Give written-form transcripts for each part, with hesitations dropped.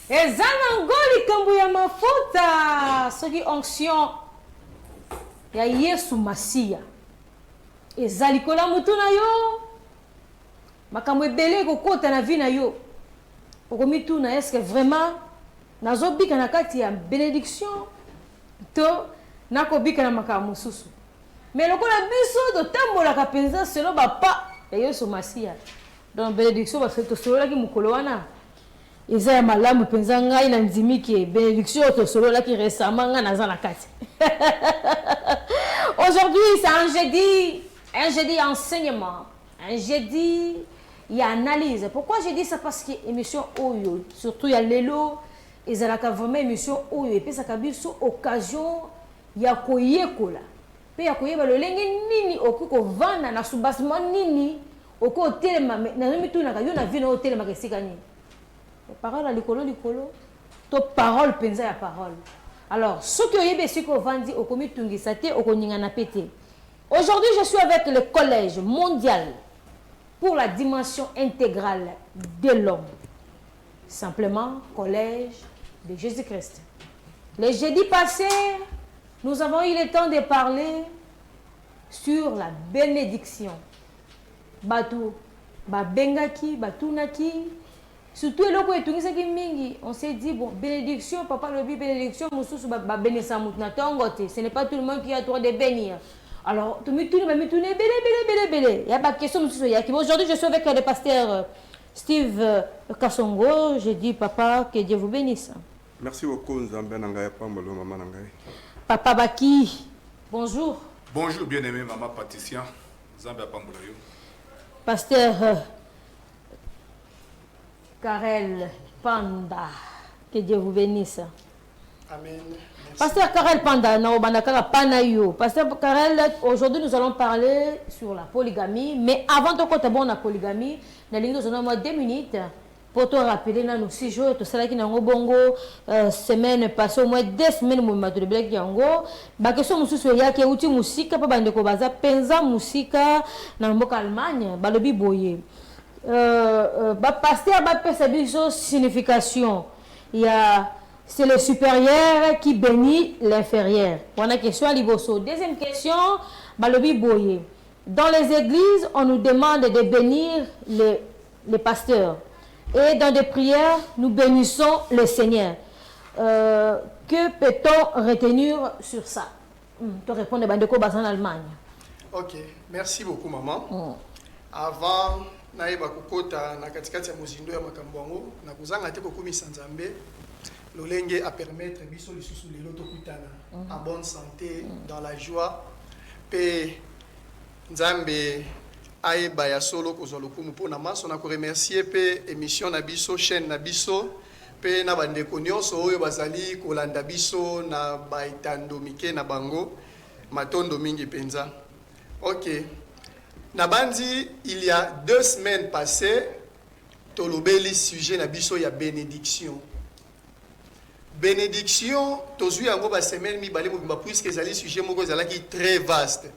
Ezana ngoli kambu ya mafuta. Soki onction ya Yesu Masia. Ezali kola mutu na yo. Makambo ebele kokota na vie na yo. Okomituna est-ce que vraiment nazobika na kati ya bénédiction to nakobika na makambo mosusu. Mais lokola biso to tambolaka penza selon bapa ya Yesu Masia. Donc bénédiction ba fait to solo la ki mukolo wana. Eza ya malamu penza ngai na ndimiki bénédiction to solo la ki récemment nga naza na kati. Aujourd'hui c'est un jeudi enseignement, un jeudi il y a analyse. Pourquoi je dis ça? Parce que émission Oyo, surtout il y a Lelo, et ça la vraiment émission Oyo et puis ça kabiso occasion ya koyekola. Pe ya koyeba le lenge nini okuko vanda na subasement nini oko telema na mitu na kayo na vie na telema kesika nini. Parole à likolo to parole penza ya parole. Alors ce que oyebe siko vandi okomi tungisa te okoninga na pété. Aujourd'hui je suis avec le collège mondial pour la dimension intégrale de l'homme. Simplement, collège de Jésus-Christ. Le jeudi passé, nous avons eu le temps de parler sur la bénédiction. Batu, bengaki, batunaki. Surtout, on s'est dit, bon, bénédiction, papa le dit bénédiction, ce n'est pas tout le monde qui a le droit de bénir. Alors, aujourd'hui, je suis avec le pasteur Steve Kassongo. Je dis, papa, que Dieu vous bénisse. Merci beaucoup, Papa Baki, bonjour. Bonjour, bien-aimé, maman Patricia. Pasteur Karel Panda, que Dieu vous bénisse. Amen. Pasteur Karel Panda, Pasteur Karel, aujourd'hui nous allons parler sur la polygamie, mais avant de côté bon la polygamie, nous allons 2 minutes pour te rappeler nos 6 jours, tout ça qui n'a bongo semaine passée au moins 2 semaines nous m'avons dit yango, ba question mususu ya ke uti musika pa bande ko baza penza musika na mboka Allemagne, ba lobi boye. Pasteur ba pesa biso signification. Il y a c'est le supérieur qui bénit l'inférieur. On a question à Liboso. Deuxième question, Balobi Boye. Dans les églises, on nous demande de bénir les pasteurs. Et dans des prières, nous bénissons le Seigneur. Que peut-on retenir sur ça? Tu réponds en Allemagne. Ok, merci beaucoup, maman. Avant, naïba kukota na katikati ya muzindo ya makambo yango na kuzanga te kokumi sanzambe. L'olenge à permettre biso lisusu lelo tokutana en bonne santé, dans la joie. Pe nzambe aeba ya solo kozwa lokumu pona maso na ko remercier pe émission na biso, chaîne na biso pe na bandeko nyonso oyo bazali kolanda biso na baitando mike na bango matondo mingi penza. OK. Na bandi il y a 2 semaines passées tolobeli sujet na biso ya bénédiction. Bénédiction, tozui yango ba semaine mi balé mobimba puisque ezali sujet moko ezalaki très vaste.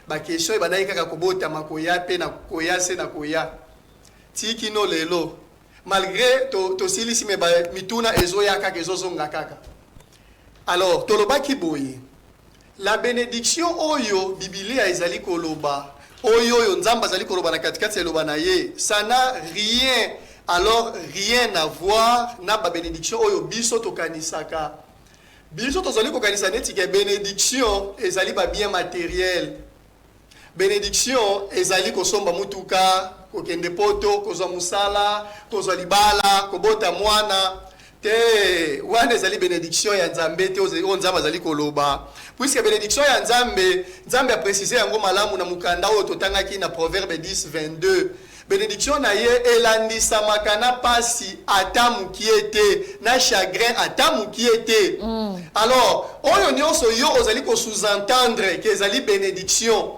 Ba question ebandaki kaka kobota makoya pe na koya se na koya. Tiki no lelo. Malgré to silisi me ba mituna ezoya kaka ezozonga kaka. Alors, tolobaki boye. La bénédiction oyo Biblia ezali koloba. Oyo nzamba ezali koloba na katikati eloba na ye. Ça n'a rien alors rien à voir na ba bénédiction oyo biso tokanisaka. Biso tozali kokanisa neti ke bénédiction ezali ba bien matériel. Bénédiction ezali kosomba mutuka, kokende poto, kozwa musala, kozwa libala, kobota mwana. Te wana ezali bénédiction ya Nzambe te oyo Nzambe azali koloba. Puisque bénédiction ya Nzambe, Nzambe a précisé yango malamu na mukanda oyo totangaki na Proverbe 10:22. Bénédiction na ye elandisa makana pasi atamu kiete na chagrin atamu kiete. Alors, oyo nyonso yo ozali ko sous-entendre que ezali bénédiction.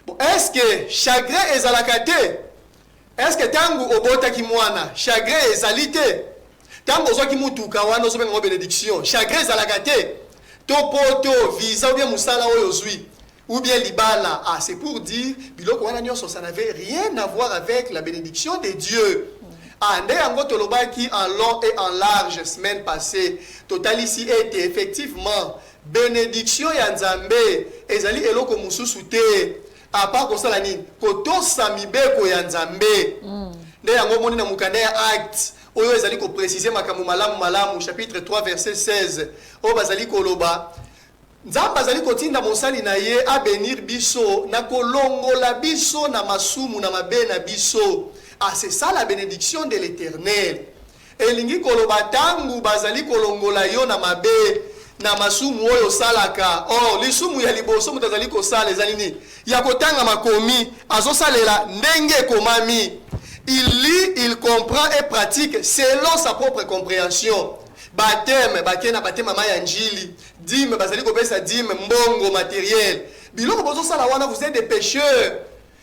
Bon, est-ce que chagrin ezalaka te? Est-ce que tangu obota ki mwana chagrin ezali te? Tangu ozwa ki mutuka wana ozobenga bénédiction, chagrin ezalaka te? To poto visa ou bien musala oyo zwi. Ou bien libala, c'est pour dire, ça n'avait rien à voir avec la bénédiction de Dieu. Ande yango tolobaki en long et en large semaine passée. Total ici était effectivement bénédiction ya Nzambe ezali eloko mususu te. À part kosala nini? Kotosa mibeko ya Nzambe. Nde yango moni na mukanda ya Acte. Oyo ezali ko préciser makambo malamu chapitre 3 verset 16. O bazali koloba Nzambe azali kotinda mosali na ye a bénir biso na kolongola biso na masumu na mabe na biso. Ah, c'est ça la bénédiction de l'Éternel. Elingi koloba tangu bazali kolongola yo na mabe na masumu oyo salaka. Oh, lisumu ya liboso mutazali kosala ezali ni ya kotanga makomi azosalela ndenge komami. Il lit, il comprend et pratique selon sa propre compréhension. Baptême, baptême mama ya njili. Dîme, bazali kopesa dîme mbongo matériel. Biloko bozo sala wana vous êtes des pécheurs.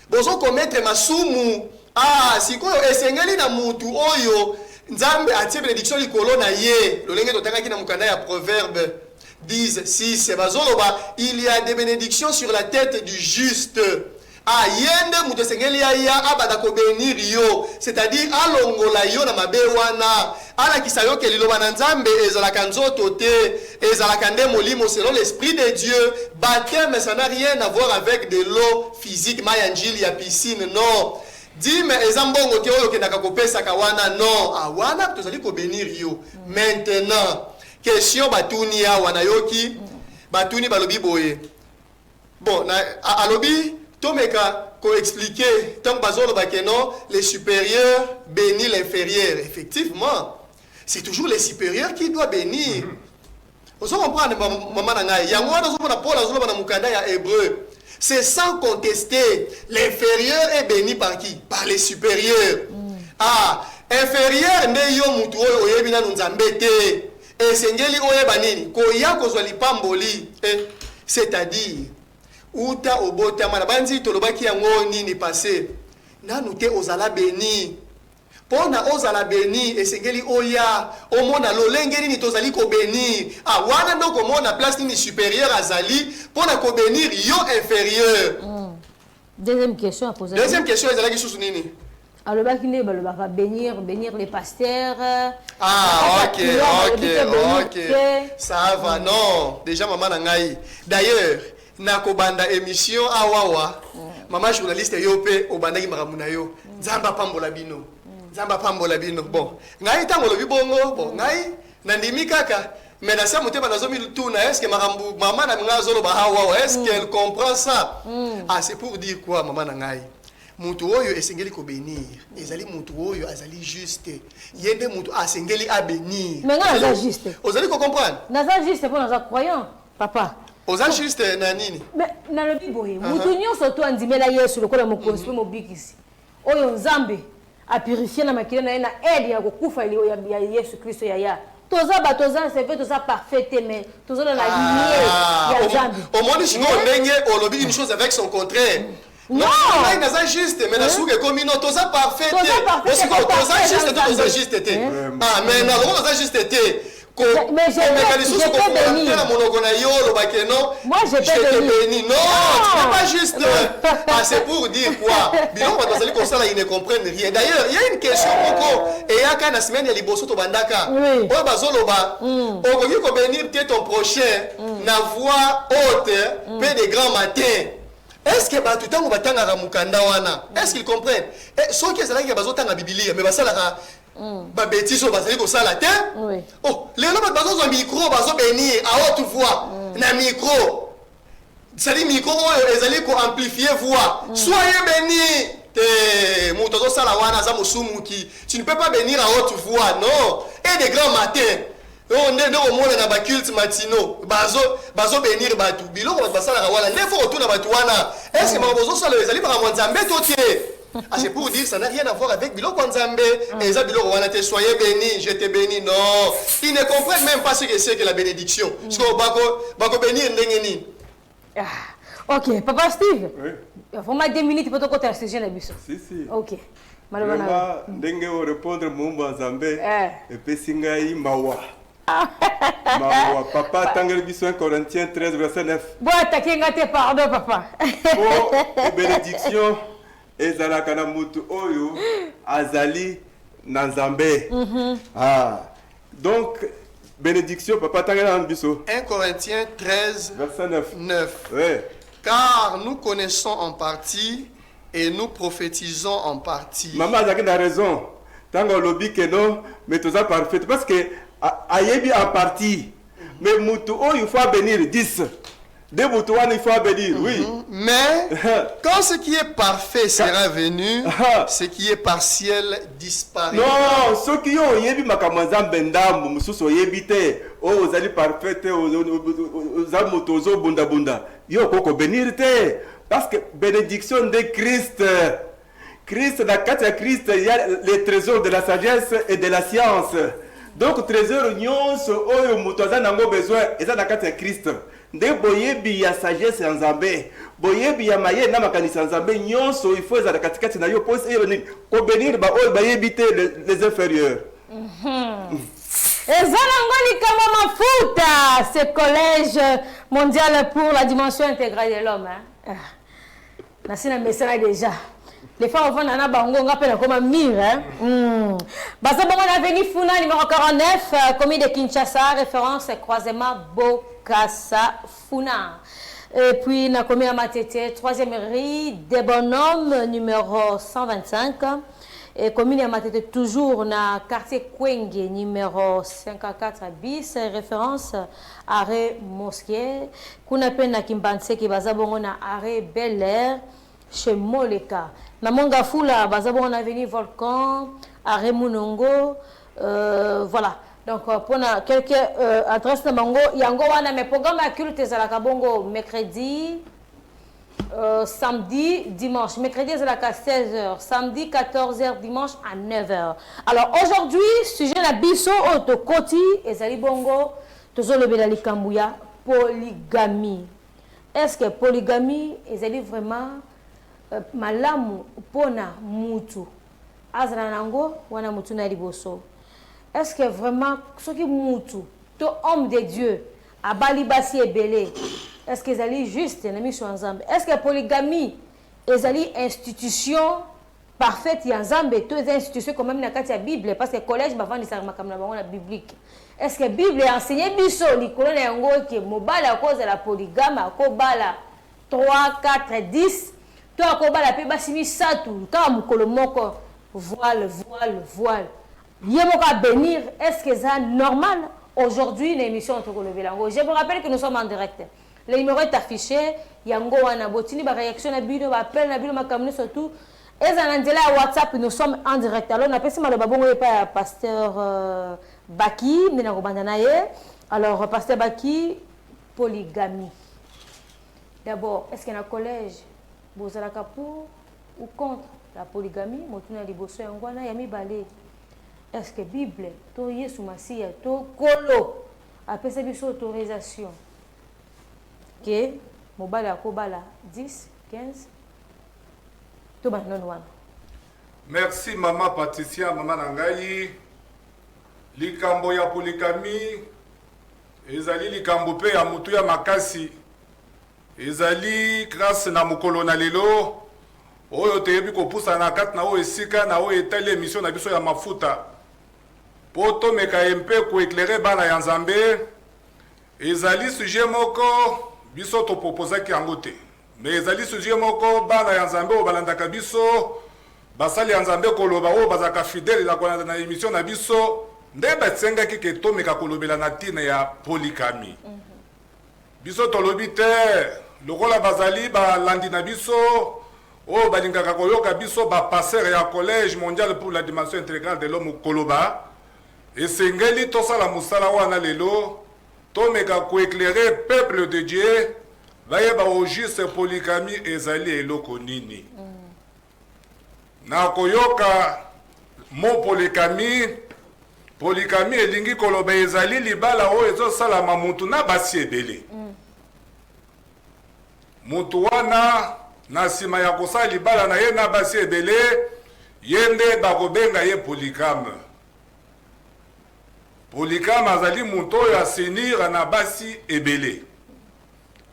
Bozo commettre masumu. Ah, sikoyo esengeli na mutu oyo Nzambe atie bénédiction likolo na ye. Lolenge totangaki na mukanda ya Proverbe 10:6. Bazoloba, il y a des bénédictions sur la tête du juste. Ah, yende mutu esengeli ya abada ko bénir yo, c'est-à-dire alongola yo na mabe wana. Ala kisayo ke liloba na Nzambe ezalaka nzoto te, ezalaka nde molimo selon l'esprit de Dieu. Baptême, ça n'a rien à voir avec de l'eau physique, mayanjili ya piscine, non. Dime ezambongo te oyo kendaka kopesa kawana, non. Ah, wana tozali ko bénir yo. Maintenant, question batuni ya wana yoki, batuni balobi boye. Bon, na alobi Tomeka ko expliquer tant bazolo bakeno les supérieurs bénissent l'inférieur. Effectivement, c'est toujours les supérieurs qui doivent bénir. Vous comprenez maman nangai yango wana zo na Paul azolo na mukanda ya hébreu. C'est sans contester, l'inférieur est béni par qui? Par les supérieurs. Ah, inférieur nde yo mutu oyo oyebi na Nzambe te. Esengeli oyeba nini? Ko ya kozwa lipamboli, c'est-à-dire uta obota mana banzi tolobaki yango nini passé nanu te ozala béni pona ozala béni esengeli oya omona lolenge nini tozali ko bénir. Ah, wana ndoko mona place nini supérieur azali pona ko bénir yo inférieur. Deuxième question à poser. Deuxième question ezalaki susu nini? Alors va bénir les pasteurs. Ah, ok. Ça va, non. Déjà maman nangai. D'ailleurs nakobanda émission awawa mama journaliste yope obandaki makamuna yo Nzamba pambola bino bon ngai tango lobi bongo bon ngai nandimi kaka mais na sa motema nazomi tuna est-ce que makambu mama na nga zoloba awawa est-ce qu'elle comprend ça? Ah, c'est pour dire quoi mama na ngai mutu oyo esengeli ko bénir ezali mutu oyo azali juste yende mutu asengeli a bénir mais nga za juste ozali ko comprendre naza juste pour naza croyant papa. Oza juste na nini? Mais na le biboye, mutu nyonso to andimela Yesu lokola mokonzi pe mobikisi. Oyo Nzambe a purifier na makila na ena aide ya kokufa ile ya Yesu Kristo ya. Toza ba toza c'est fait toza parfait mais toza na lignée ya Nzambe. Au monde chiko ndenge olobi une chose avec son contraire. Non, il n'a juste, mais na souke comme non toza parfait. Toza juste te. Ah, mais na toza juste te. Mais j'ai béni. Moi, je t'ai béni. Non, tu n'es pas juste. Ah, c'est pour dire quoi? Ils ne comprennent rien. D'ailleurs, il y a une question. Et il y a une semaine, il y a les bossos au bandaka. Oui. On va bénir ton prochain. Na voix haute, peu de grand matin. Est-ce que tout le temps on va tanga ramukanda wana? Est-ce qu'ils comprennent? Ceux qui sont là, ils vont tanga Biblia, mais ça là. Ba bêtise bazali ko sala te. Oh, les gens bazo zo micro bazo bénir à haute voix na micro. C'est micro ezali ko amplifier voix. Soyez bénis. Te muto zo sala wana za musumuki. Tu ne peux pas bénir à haute voix, non. Et des grands matins. On est dans le monde na ba culte matinaux. Bazo bénir batu. Biloko basala ka wala ndefo retourna batu wana. Est-ce que bazo sala ezali ba Nzambe totie? Ah, c'est pour dire ça n'a rien à voir avec Biloko Nzambe. Et ça, Biloko Wanate, soyez bénis, je te bénis. Non, ils ne comprennent même pas ce que c'est que la bénédiction. Parce que Bako bénir Ndengeni. Ok, Papa Steve. Oui. Il faut mettre 2 minutes pour te côté la session de bus. Si. Ok. Vraiment, Ndenge va répondre Mumba Nzambe. Et puis Singaï Mawa. Mawa. Papa, Tangel Bisson, Corinthiens 13, verset 9. Bon, attaquer, pardon, papa. Pour bénédiction. Ezala kana mutu oyo azali Nanzambe. Ah. Donc, bénédiction, papa, tangela biso. 1 Corinthiens 13, Verset 9. 9. Ouais. Car nous connaissons en partie et nous prophétisons en partie. Maman a raison. Tango lobby que non, mais tout ça parfait. Parce que ayebi en partie. Mais Moutou, il faut bénir 10. Deux Moutouans, il faut bénir, oui. Mais quand ce qui est parfait sera venu, ce qui est partiel disparaîtra. Non, ceux qui ont yebi makamazam bendam, mususo yebite, oh, vous allez parfait, vous allez motozo bunda bunda. Yo, koko bénir te. Parce que bénédiction de Christ. Christ, dans le Christ, il y a les trésors de la sagesse et de la science. Donc, trésor nyonso, oyo mutoza nango besoin, et ça dans le Christ. De boyebi ya sagesse en Zambé, boyebi ya maye na makanisa en Zambé, nyonso il faut za katikati na yo pose et ko bénir ba oyo bayebite les inférieurs. Ezanangoli kama mafuta, ce collège mondial pour la dimension intégrale de l'homme. Nasina mesana déjà. Les femmes vont dans bango ngapela comme mire. Basa bongo na veni Funa numéro 49, commis de Kinshasa, référence croisement Bokassa Funa. Et puis na commis à Matete, 3e rue des bonhommes numéro 125. Et commune à Matete toujours na quartier Kwenge numéro 54 bis, référence arrêt mosquée. Kuna pena Kimbanse ki baza bongo na arrêt Bel Air chez Moleka. Na Monga Fula baza bongo na avenue Volcan, arrêt Munongo. Voilà. Donc pour quelques adresses de Mango, yango wana mes programmes à culte ezalaka bongo mercredi, samedi, dimanche. Mercredi ezalaka 16h, samedi 14h, dimanche à 9h. Alors aujourd'hui, sujet na biso otokoti ezali bongo tozolobela likambo ya polygamie. Est-ce que polygamie ezali vraiment malamu pona mutu azala nango wana mutu na liboso? Est-ce que vraiment ce qui mutu to homme de Dieu abali basi ebele, est-ce que ezali juste na mission ensemble? Est-ce que polygamie ezali institution parfaite ya Nzambe to les institutions quand même na kati ya Bible? Parce que collège bavandisa makamna bango na biblique. Est-ce que Bible enseigne biso likolo na yango ke mobala à cause de la polygame akobala 3 4 10 to akobala pe basimi satu ka mukolo moko voile yemoka bénir? Est-ce que c'est normal aujourd'hui une émission entre Kolobelango? Je vous rappelle que nous sommes en direct. Le numéro est affiché. Yango wana botini ba réaction na bino ba appel na bino makamne surtout. Et zanandela WhatsApp nous sommes en direct. Alors on a passé mal babongo pa pasteur Baki ndina ko bandana ye. Alors pasteur Baki, polygamie. D'abord, est-ce qu'il y a un collège bozalaka pour ou contre la polygamie? Motuna liboso yangwana yami balé. Est-ce que Bible, to Yesu Masia, to Kolo, a fait autorisation que mobile à Kobala 10, 15, to ba non wana? Merci maman Patricia, maman Nangai. Likambo ya polygamie, ezali likambo pe ya mutu ya makasi. Ezali grâce na mukolo na lelo. Oyo teyebi kopusa na kati na o esika na o etali émission na biso ya mafuta. Poto meka mpe ko éclairer bana ya Nzambe. Ezali sujet moko biso to proposer ki yango te. Mais ezali sujet moko bana ya Nzambe o balandaka biso basali ya Nzambe koloba o bazaka fidèle la kona na émission na biso nde batsenga ki ke to meka kolobela na tina ya polygamie. Biso to lobi te lokola bazali ba landi na biso o balingaka koyoka biso ba passer ya collège mondial pour la dimension intégrale de l'homme koloba. Et sengeli tosala musala wana lelo to meka ko éclairer peuple de Dieu vayeba au juste polygamie ezali eloko nini. Na koyoka mo polygamie elingi koloba ezali libala o ezo sala mamutu na basi ebele. Mutu wana na sima ya kosala libala na ye na basi ebele yende bakobenga ye polygame. Polygame azali mutu oyo asenir na basi ebele.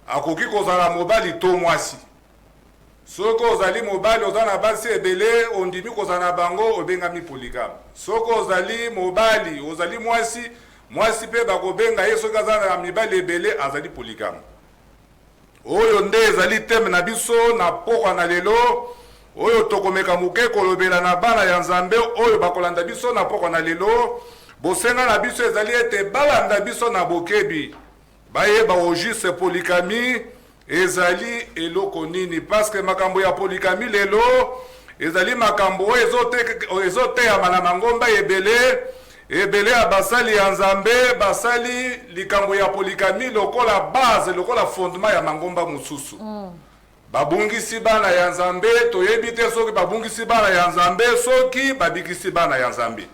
Akoki kozala mobali to mwasi. Soko ozali mobali ozana basi ebele ondimi kozana bango obengami polygame. Soko ozali mobali ozali mwasi pe bakobenga ye soki azana mibali ebele azali polygame. Oyo nde ezali teme na biso na pokwa na lelo oyo tokomeka muke kolobela na bana ya Nzambe oyo bakolanda biso na pokwa na lelo. Bosenga na biso ezali ete balanda biso na bokebi bayeba ojuse polygame ezali eloko nini, parce que makambo ya polygame lelo ezali makambo ezoteyama na mangomba ebele ya basali ya Nzambe basali likambo ya polygame lokola base lokola fondement ya mangomba mosusu. Babungisi bana ya Nzambe toyebi te soki babungisi bana ya Nzambe soki babikisi bana ya Nzambe.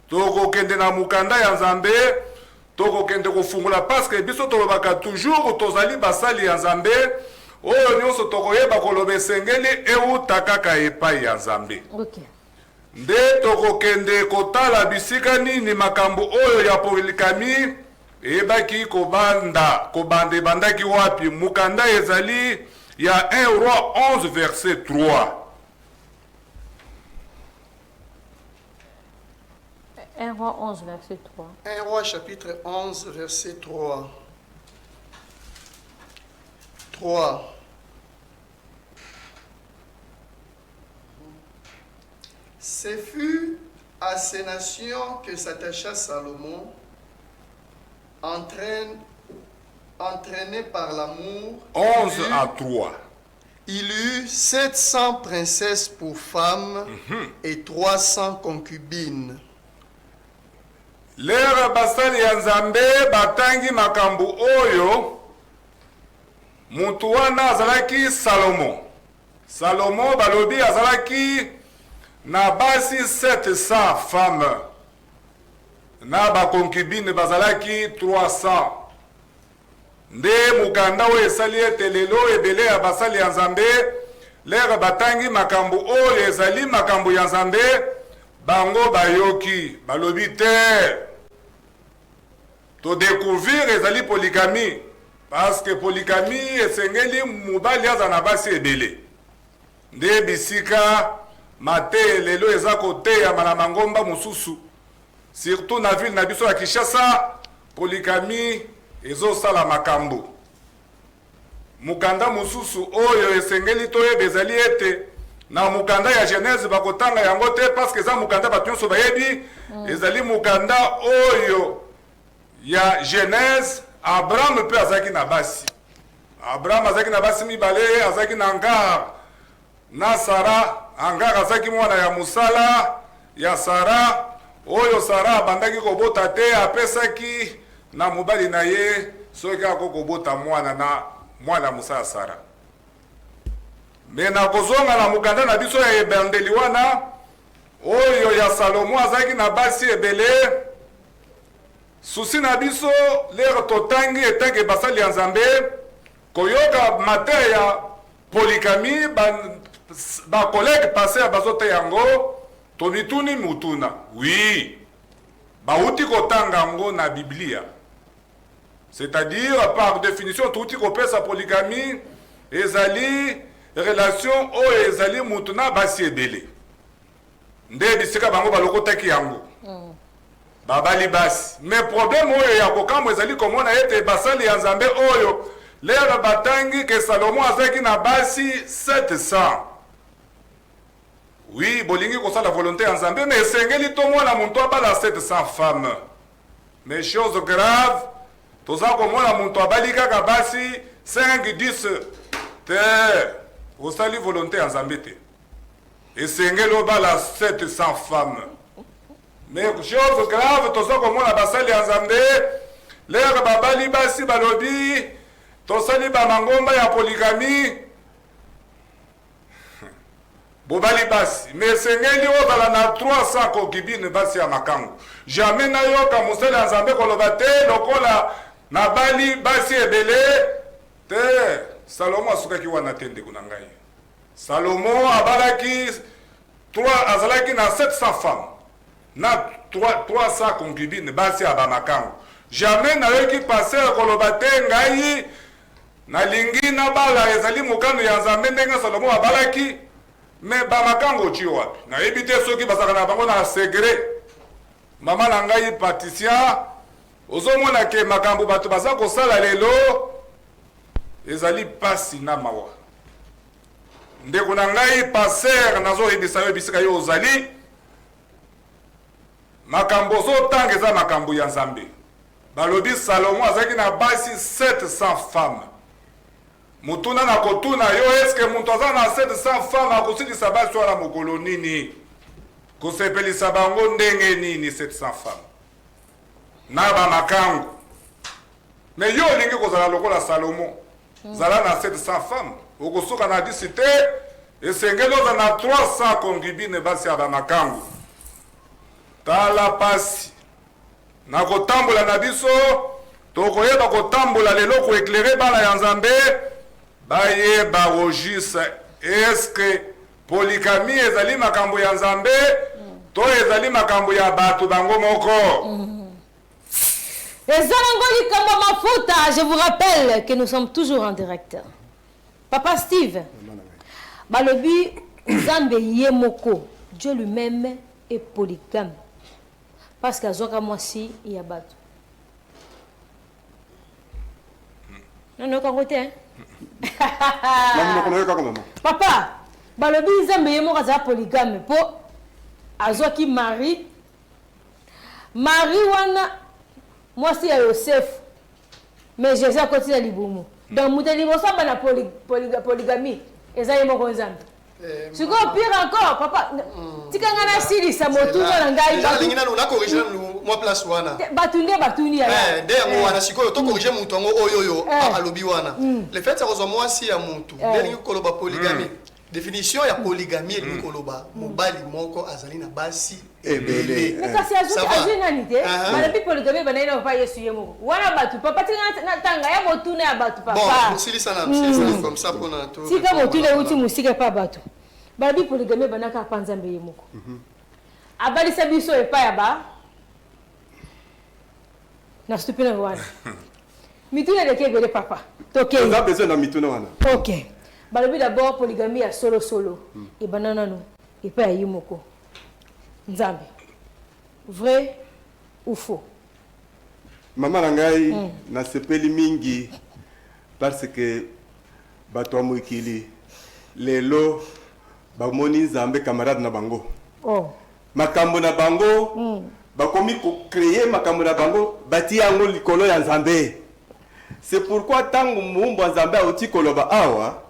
Tokokende na mukanda ya Nzambe tokokende kofungula parce que biso tolobaka toujours tozali basali ya Nzambe oyo nyonso tokoyeba koloba esengeli euta kaka epai ya Nzambe. Okay. Nde tokokende kotala bisika nini makambo oyo ya polygame ebaki kobanda ebandaki wapi. Mukanda ezali ya 1 Roi 11 verset 3. 1 Roi 11 verset 3. 1 Roi chapitre 11 verset 3. 3. Ce fut à ces nations que s'attacha Salomon, entraîné par l'amour. 11 à 3. Il eut 700 princesses pour femmes et 300 concubines. Lera basali ya Nzambe batangi makambo oyo mutu wana azalaki Salomo balobi azalaki na basi 700 femmes na ba concubine bazalaki 300. Nde mukanda oyo esali ete lelo ebele ya basali ya Nzambe lera batangi makambo oyo ezali makambo ya Nzambe bango bayoki balobi te to découvrir ezali polygame parce que polygame esengeli mobali aza na basi ebele. Nde bisika mate lelo eza koteyama na mangomba mosusu surtout na ville na biso ya Kinshasa polygame ezosala makambo. Mukanda mosusu oyo esengeli toyeba ezali ete na mukanda ya Genèse bakotanga yango te parce que eza mukanda bato nyonso bayebi ezali mukanda oyo ya Genèse. Abraham mpe azalaki na basi. Abraham azalaki na basi mibale, azalaki na Agar na Sara. Agar azalaki mwana ya musala ya Sara oyo Sara abandaki kobota te apesaki na mobali na ye soki akokobota mwana musala ya Sara. Me na kozonga na mukanda na biso ya ebandeli wana oyo ya Salomo azalaki na basi ebele. Susi na biso lero totangi etangi basali ya Nzambe koyoka mate ya polygame ba collègue passé ya bazote yango tomituni mutuna. Oui, bauti kotanga yango na Biblia. C'est-à-dire par définition touti kopesa polygame ezali relation oyo ezali mutuna basi ebele. Nde bisika bango balokotaki yango. Babali basi. Mais problème oyo ya kokambo ezali komona ete basali ya Nzambe oyo lera batangi ke Salomo azaki na basi 700. Oui, bolingi kosala volonté ya Nzambe mais esengeli tomona muntu abala 700 femmes. Mais chose grave, toza komona muntu abali kaka basi 5-10 te osali volonté ya Nzambe te. Esengeli obala 700 femmes. Mais chose grave toza komona basali ya Nzambe lera babali basi balobi tosali ba mangomba ya polygame bobali basi mais sengeli ozala na 300 concubines basi ya makangu. Jamais nayoka mosali ya Nzambe koloba te lokola na bali basi ebele te. Salomo asukaki wana te ndeko na ngai. Salomo azalaki na 700 femmes na 300 concubines basi ya bamakango. Jamais nayoki passer koloba te ngai nalingi nabala ezali mokano ya nzambe ndenge Salomo abalaki me bamakango ti wapi nayebi te soki bazalaka na bango na segre. Mama na ngai Patricia ozomona ke makambo bato baza kosala lelo ezali pasi na mawa. Ndeko na ngai paser nazoyebisa yo bisika yo ozali makambo ozotanga eza makambo ya nzambe. Balobi Salomo azalaki na basi 700 femmes. Mutuna na kotuna yo eske muntu aza na 700 femmes akosilisa basi wana mokolo nini? Kosepelisa bango ndenge nini 700 femmes? Na ba makangu. Me yo olingi kozala lokola Salomo. Zala na 700 femmes. Okosuka na disite esengeli oza na 300 concubines basi ya ba makangu. Tala pasi. Na kotambola na biso tokoyeba kotambola lelo ko éclairer bana ya Nzambe bayeba rogis eske polygamie ezali makambo ya Nzambe to ezali makambo ya bato bango moko. Ezalangoli kama mafuta, je vous rappelle que nous sommes toujours en direct. Papa Steve, balobi Nzambe yemoko, Dieu lui-même est polygame. Parce que Zoka Mwasi y a battu. Non, non, côté, hein? Papa, balobi Nzambe yemoko za polygame. Po Azoki Marie wana Mwasi ya Yosef. Mais Jésus a continué à libumu. Donc, mouteli bosa bana polygamie. Eza yemoko Nzambe. Tu comprends pire encore, papa. Tu quand on a sili ça motu na ngai ba. Lingi na na corriger moi place wana. Batuni ya. Nde wana sikoyo to corriger mutu ngo oyoyo alobi wana. Le fait ça kozo mwasi ya mutu. Ndelingi koloba polygamie. Définition ya polygamie ni koloba mobali moko azali na basi ebele. Mais kasi azu nani te? Bana bi polygamie bana ina pa Yesu yemo. Wana batu papa tina tanga ya motu na ya batu papa. Bon, sili sana comme ça pour na to. Sika motu le uti musika pa batu. Bana bi polygamie bana ka pa Nzambe yemoko. Abali sabiso epa ya ba. Na stupina wana. Mituna de kebele papa. Toke. On a besoin na mituna wana. OK. Balobi d'abord polygamie à solo et banana no et pas yimoko. Nzambe. Vrai ou faux? Mama nangai na sepeli mingi parce que bato amwikili lelo bamoni Nzambe camarade na bango. Oh. Makambo na bango bakomi ko créer makambo na bango bati yango likolo ya Nzambe. C'est pourquoi tango mumbo Nzambe auti koloba awa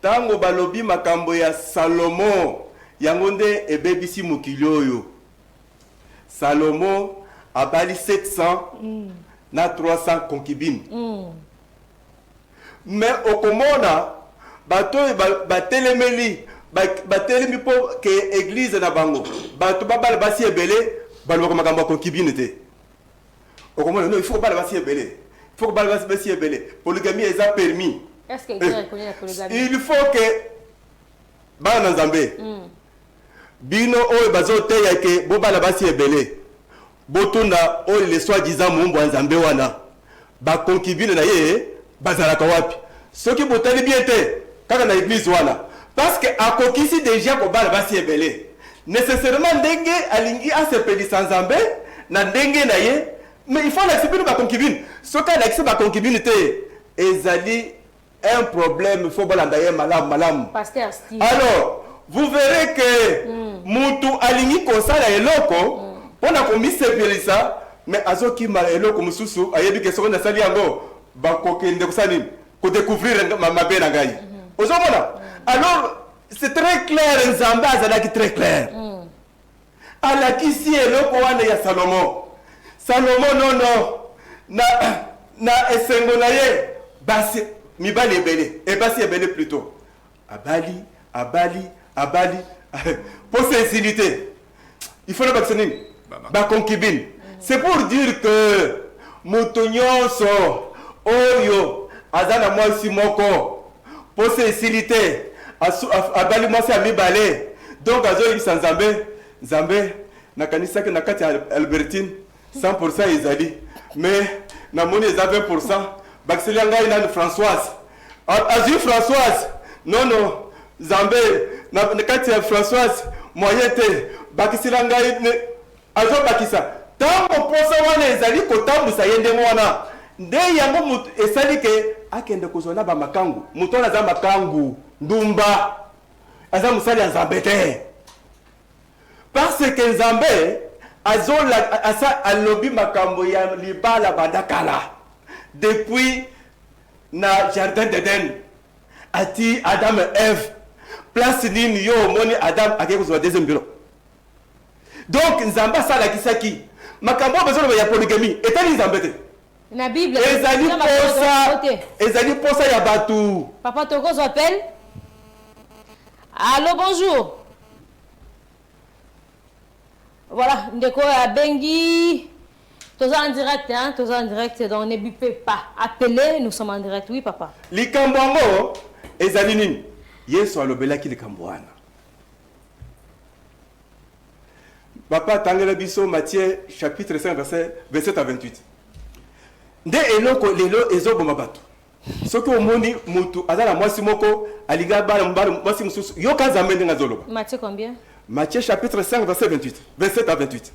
tango balobi makambo ya Salomo yango nde ebebisi mokili oyo. Salomo abali 700 na 300 concubines. Mais okomona bato batelemeli batelemi po ke église na bango bato babala basi ebele balobaka makambo ya concubine te. Okomona non il faut bala basi ebele. Il faut bala basi ebele. Polygamie est permis. Est-ce que tu connais la polygamie? Il faut que bana Nzambe bino oyo bazote yake bobala basi ebele botunda oyo le soi-disant mumbo Nzambe wana ba concubine na ye bazalaka wapi soki botali bien te kaka na église wana parce que akokisi déjà ko bala basi ebele nécessairement ndenge alingi asepelisa Nzambe na ndenge na ye mais il faut l'accepter ba concubine soki na ba concubine te ezali un problème, il faut balandayer malam. Pasteur Steve. Alors, vous verrez que Moutou aligni kosala eloko, on a commis ça, mais azoki ma eloko mususu, ayebi que son asali yango, bako kende kusani, ko découvrir ma belle ngai. Ozomona. Alors, c'est très clair, Nzambe azalaki très clair. Alaki si eloko wana ya Salomo. Salomo non. Na esengo na ye, basi mibali ebele ebasi ebele plutôt abali pour sincérité il faut le vacciner ba concubine c'est pour dire que motonyoso oyo azana mwasi moko pour sincérité abali mwasi amibale donc azoyi Nzambe na kanisa ke na kati Albertine 100% ezali mais na moni eza 20% bakiseli ngai nani Françoise azwi Françoise non Nzambe na kati ya Françoise moyen te bakiseli ngai azobakisa tango posa wana ezali kotambusa ye ndenge wana nde yango esali ke akende kozwa na bamakangu moto wana aza makangu ndumba aza mosali ya Nzambe te parce que Nzambe asa alobi makambo ya libala bandakala depuis na jardin d'Eden ati Adam et Ève place nini yo moni Adam akei kozwa deuxième bureau donc Nzambe asalakisaki makambo besoin ya polygamie etali Nzambe te na Bible ezali posa ya batu. Papa Togo s'appelle. Allô, bonjour. Voilà, Ndeko a Bengi. Tous en direct, hein, tous en direct, donc ne bipez pas. Appelez, nous sommes en direct. Oui, papa. Likambongo, ezali nini? Yesu alobelaki likambo wana. Papa tangela biso Matthieu chapitre 5 verset 27 à 28. Nde eloko lelo ezoboma bato. Soki omoni mutu azala mwasi moko aliga bala mwasi mususu yoka Nzambe ndenga zoloba. Matthieu combien? Matthieu chapitre 5 verset 28. 27 à 28.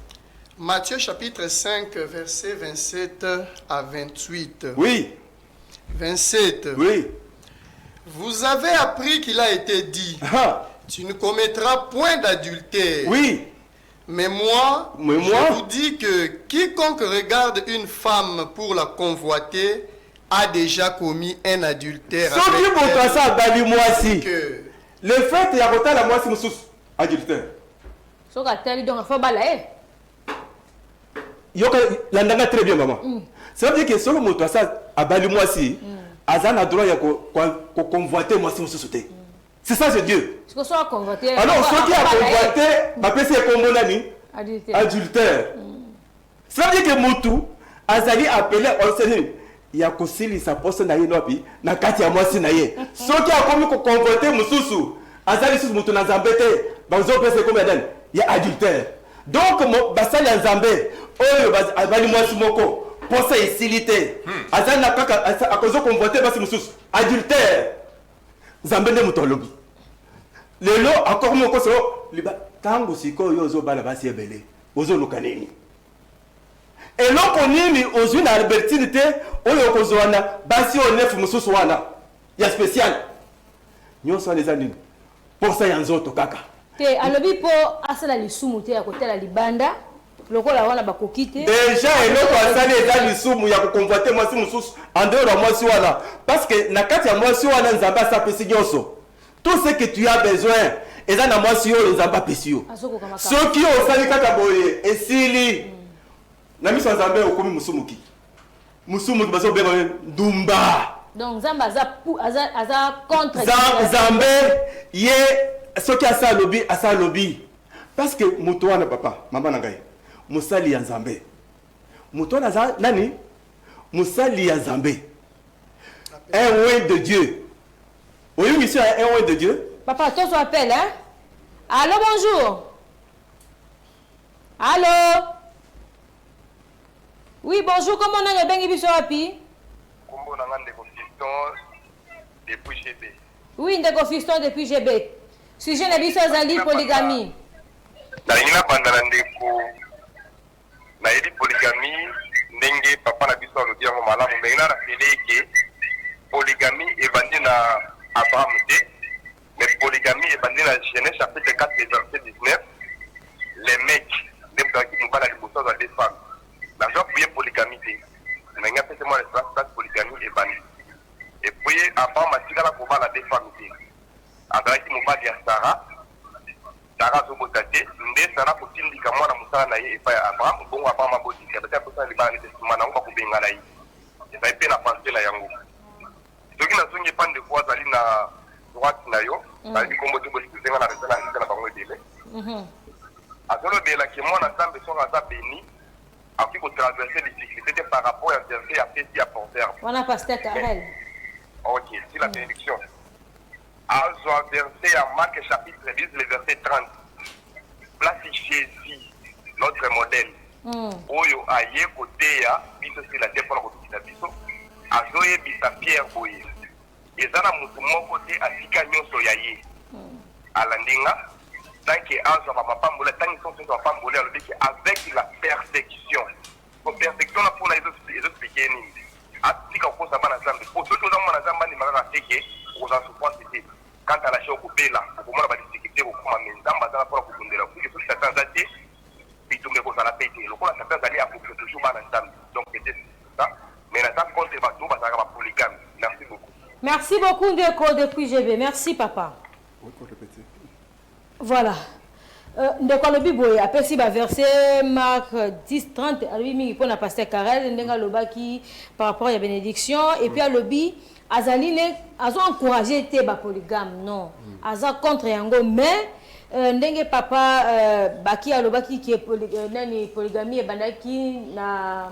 Matthieu chapitre 5 verset 27 à 28. Oui. 27. Oui. Vous avez appris qu'il a été dit, tu ne commettras point d'adultère. Oui. Mais moi, je vous dis que quiconque regarde une femme pour la convoiter a déjà commis un adultère avec elle. Que... Le fait ya kota la mwasi mususu adultère. Soka tali donc faut balayer. Yoka landanga très bien maman. Ça veut dire que solo moto asa abali mwasi azana droit ya ko convoiter mwasi mususu te. C'est ça, c'est Dieu. Ce que soit convoité. Alors, ceux qui ont convoité, ma PC est comme mon ami. Adultère. Ça veut dire que Moutou, Azali appelé Olseni, il y a Kosili, sa poste na yenopi, na kati ya mwasi na ye. Ceux qui ont commis convoité Moussoussou, Azali sous Moutou na Zambete, Banzo PC comme Eden, il y a adultère. Donc, Basali en Zambé, Oyo, Azali mwasi moko, poste est silité. Azali na kaka, à cause de convoité Basi Moussoussou, adultère. Zambende mutolobi. Lelo encore moko so liba tango siko yo zo bala basi ebele. Ozo lukanini. Eloko nini ozwi na libertinité oyo kozwana basi o nefu mususu wana ya spécial. Nyonso les anini. Pour ça yanzoto kaka. Te alobi po asala lisumu te ya kotela libanda. Lokola wana bakokite. Déjà eloko asali eza lisumu ya kokonvoiter mwasi mususu en dehors de mwasi wana parce que na kati ya mwasi wana Nzambe asapesi nyonso. Tout ce que tu as besoin eza na mwasi oyo Nzambe apesi yo. Soki osali kaka boye esili na miso Nzambe okomi musumuki. Musumuki bazo benga ndumba. Donc Nzambe aza contre Nzambe ye soki asa lobi parce que muto wana papa mama na ngai musali ya Nzambe. Muto wana nani? Musali ya Nzambe. Un oint de Dieu. Oui, monsieur, un oint de Dieu. Papa, toi, tu appelles, hein? Allô, bonjour. Allô? Oui, bonjour, comment on a le bengi biso rapi? Combo na ngande ko fiston depuis GB. Oui, ndeko fiston depuis GB. Sujet na biso azali polygamie. Na ina bandana ndeko na yedi polygamie ndenge papa na biso alobi yango malamu mais ina rappeler que polygamie evandi na Abraham te mais polygamie evandi na Genèse chapitre 4 verset 19 les mecs même dans qui nous parle de bosses à des femmes la joie pour polygamie te mais il y a peut-être moi l'espace polygamie evandi et puis Abraham a tiré la combat à des femmes te avec qui nous parle de Sarah Sarah Zobotate, nde Sarah kotindika mwana musala na ye epa ya Abraham, bongo Abraham abotika, bata kosala libala ni testimana ngo bakubenga na ye. Eza pe na pensée la yango. Soki na zongi pande kwa zali na droite na yo, bali kombo te boli kuzenga na resana na bango dele. Azolo bela ki mwana Nzambe songa za béni, aki ko traverser les difficultés par rapport à verset à petit à proverbe. On a pasteur Karel. OK, c'est la bénédiction. Azo verset à Marc chapitre 10, le verset 30. Place Jésus, notre modèle. Oyo aye koteya, biso c'est la terre pour la biso. Azo toyebisa Pierre boye eza na mutu moko te asika nyonso ya ye alandinga tant que azwa bamapambola tant que sonso bapambola alobiki avec la persécution po persécution na mpona ezoexplike nini atika kokosa bana nzambe po soki oza mwana nzambe andimaka teke okozala souffrance te quand alashe okobela okomona badifficulté kokoma me nzambe azala mpona kobundela kuke soki satan aza te bitumba ekozala pe te lokola satan azali akokisa toujours bana nzambe donc peut-être ça mais naza contre bato bazalaka bapolygame. Merci beaucoup. Merci beaucoup Ndeko depuis GB. Merci papa. Voilà. Ndeko lobi boye apesi ba verset Marc 10:30 alobi mingi pona pasteur Karel ndenga lobaki par rapport à la bénédiction et puis alobi azaline azo encourager te ba polygame non aza contre yango mais ndenge papa baki alobaki ki nani polygamie bandaki na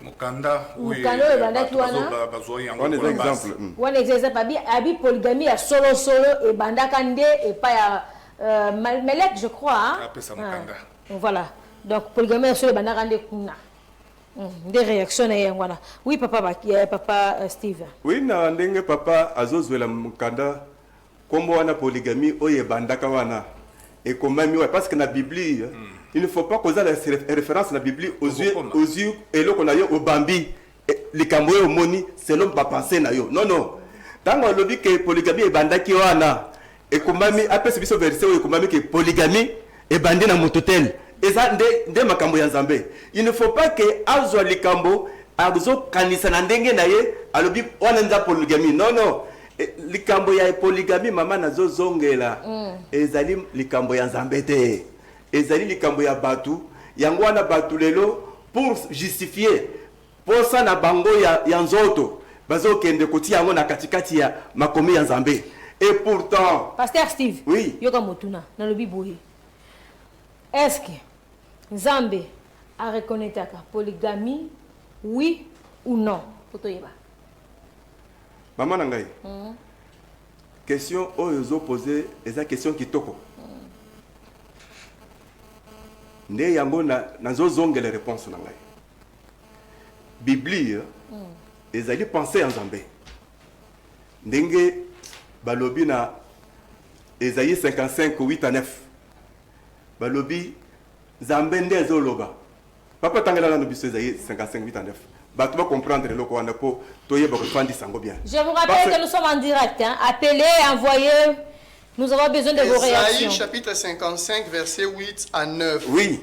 mukanda ebandaki wana wana exemple abi polygamie ya solo solo ebandaka nde epa ya Melek je crois voilà donc polygamie ya solo ebandaka nde kuna des réactions na yango wana. Oui papa papa Steve. Oui na ndenge papa azozwela mukanda kombo wana polygamie oyo ebandaka wana ekomami wa parce que na Bible il ne faut pas causer la référence na Bible aux yeux eloko na yo obambi likambo yo moni selon ba pensée na yo non tango lobi ke polygamie ebandaki wana ekomami apesi biso verset oyo ekomami ke polygamie ebandi na mututel eza nde makambo ya Nzambe. Il ne faut pas que azwa likambo azo kanisa na ndenge na ye alobi wana nza polygamie non likambo ya polygamie mama nazo zongela ezali likambo ya Nzambe te ezali likambo ya batu yango wana batu lelo pour justifier posa na bango ya nzoto bazo kende kotia yango na katikati ya makomi ya Nzambe. Et pourtant Pasteur Steve oui yoka motuna na lobi boye est-ce que Nzambe a reconnaître la polygamie oui ou non potoyeba maman nangai question oyo posée eza question kitoko nde yango nazo zongela réponse nangai Bible ezali penser en Nzambe ndenge balobi na Esaïe 55:8-9 balobi Nzambe nde ezoloba papa tangela na biso Esaïe 55:8-9 bato ba comprendre loko wana po toyeba ko fandi sango bien. Je vous rappelle que nous sommes en direct hein? Appelez, envoyez, nous avons besoin de vos réactions. Esaïe chapitre 55 verset 8 à 9. Oui.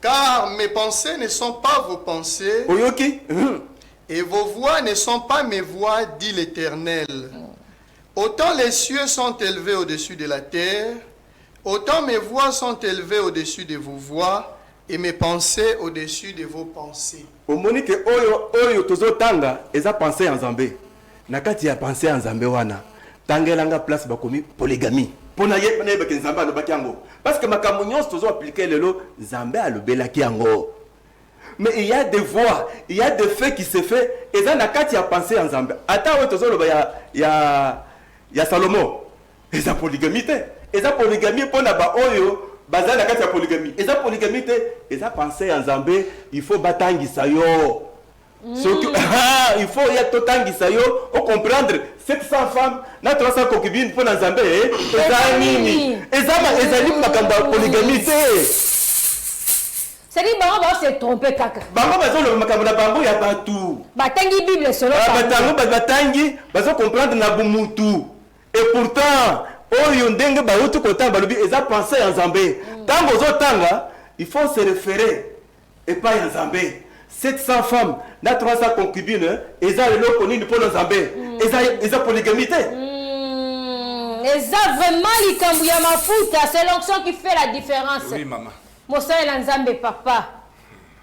Car mes pensées ne sont pas vos pensées. Oyoki Et vos voix ne sont pas mes voix, dit l'Éternel. Autant les cieux sont élevés au-dessus de la terre, autant mes voix sont élevées au-dessus de vos voix, et mes pensées au-dessus de vos pensées. Omoni ke oyo tozotanga eza pensée en Nzambe. Nakati ya pensée en Nzambe wana. Tangelanga place bakomi polygamie. Pona ye na yebeke Nzambe alobaki yango. Parce que makambo nyonso tozo appliquer lelo Nzambe alobelaki yango. Mais il y a des voix, il y a des faits qui se fait et ça nakati ya pensée en Nzambe. Ata oyo tozoloba ya Salomon. Eza polygamie te. Eza polygamie pona ba oyo bazala nakati ya polygamie. Eza polygamie te, eza pensée en Nzambe, il faut batangisa yo. Surtout il faut y a totangisa yo, on comprendre 700 femmes na 300 concubines pona Nzambe eza nini? Eza ni makambo polygamie te. C'est-à-dire bango ba se tromper kaka. Bango bazo le makambo na bango ya batu. Batangi Bible selon batangi bazo comprendre na bumutu. Et pourtant oyo ndenge ba utu kota balobi eza penser en Nzambe. Tango zo tanga, il faut se référer et pas en Nzambe. 700 femmes na 300 concubines eza lelo koni pour Nzambe. Eza polygamie te. Eza vraiment likambu ya mafuta, c'est l'onction qui fait la différence. Oui maman. Mosai na Nzambe papa.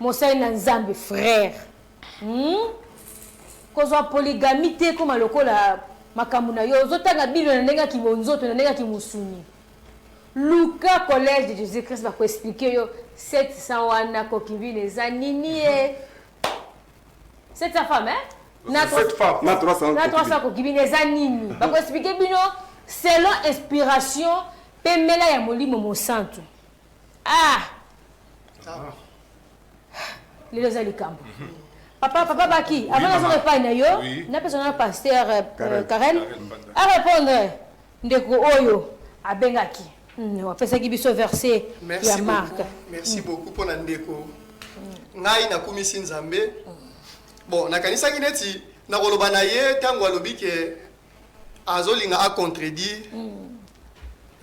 Mosai na Nzambe frère. Kozwa polygamie te comme lokola makambu na yo ozotanga Bible na ndenge ki bonzoto na ndenge ki musuni. Luka collège de Jésus-Christ va ko expliquer yo 700 wana concubine eza nini e. 700 femmes hein? Na 300 concubine eza nini? Va ko expliquer bino selon inspiration pemela ya molimo mosantu. Ah. Lelo za likambo. Papa Baki, avant de pas nayo, n'a personne pasteur Karen à répondre ndeko oyo abengaki. On va faire ça qui biso verset ya Marc. Merci beaucoup pour ndeko. Ngai na kumisi nzambe. Bon, na kanisa kineti na koloba na ye tango alobi ke azolinga a contredire.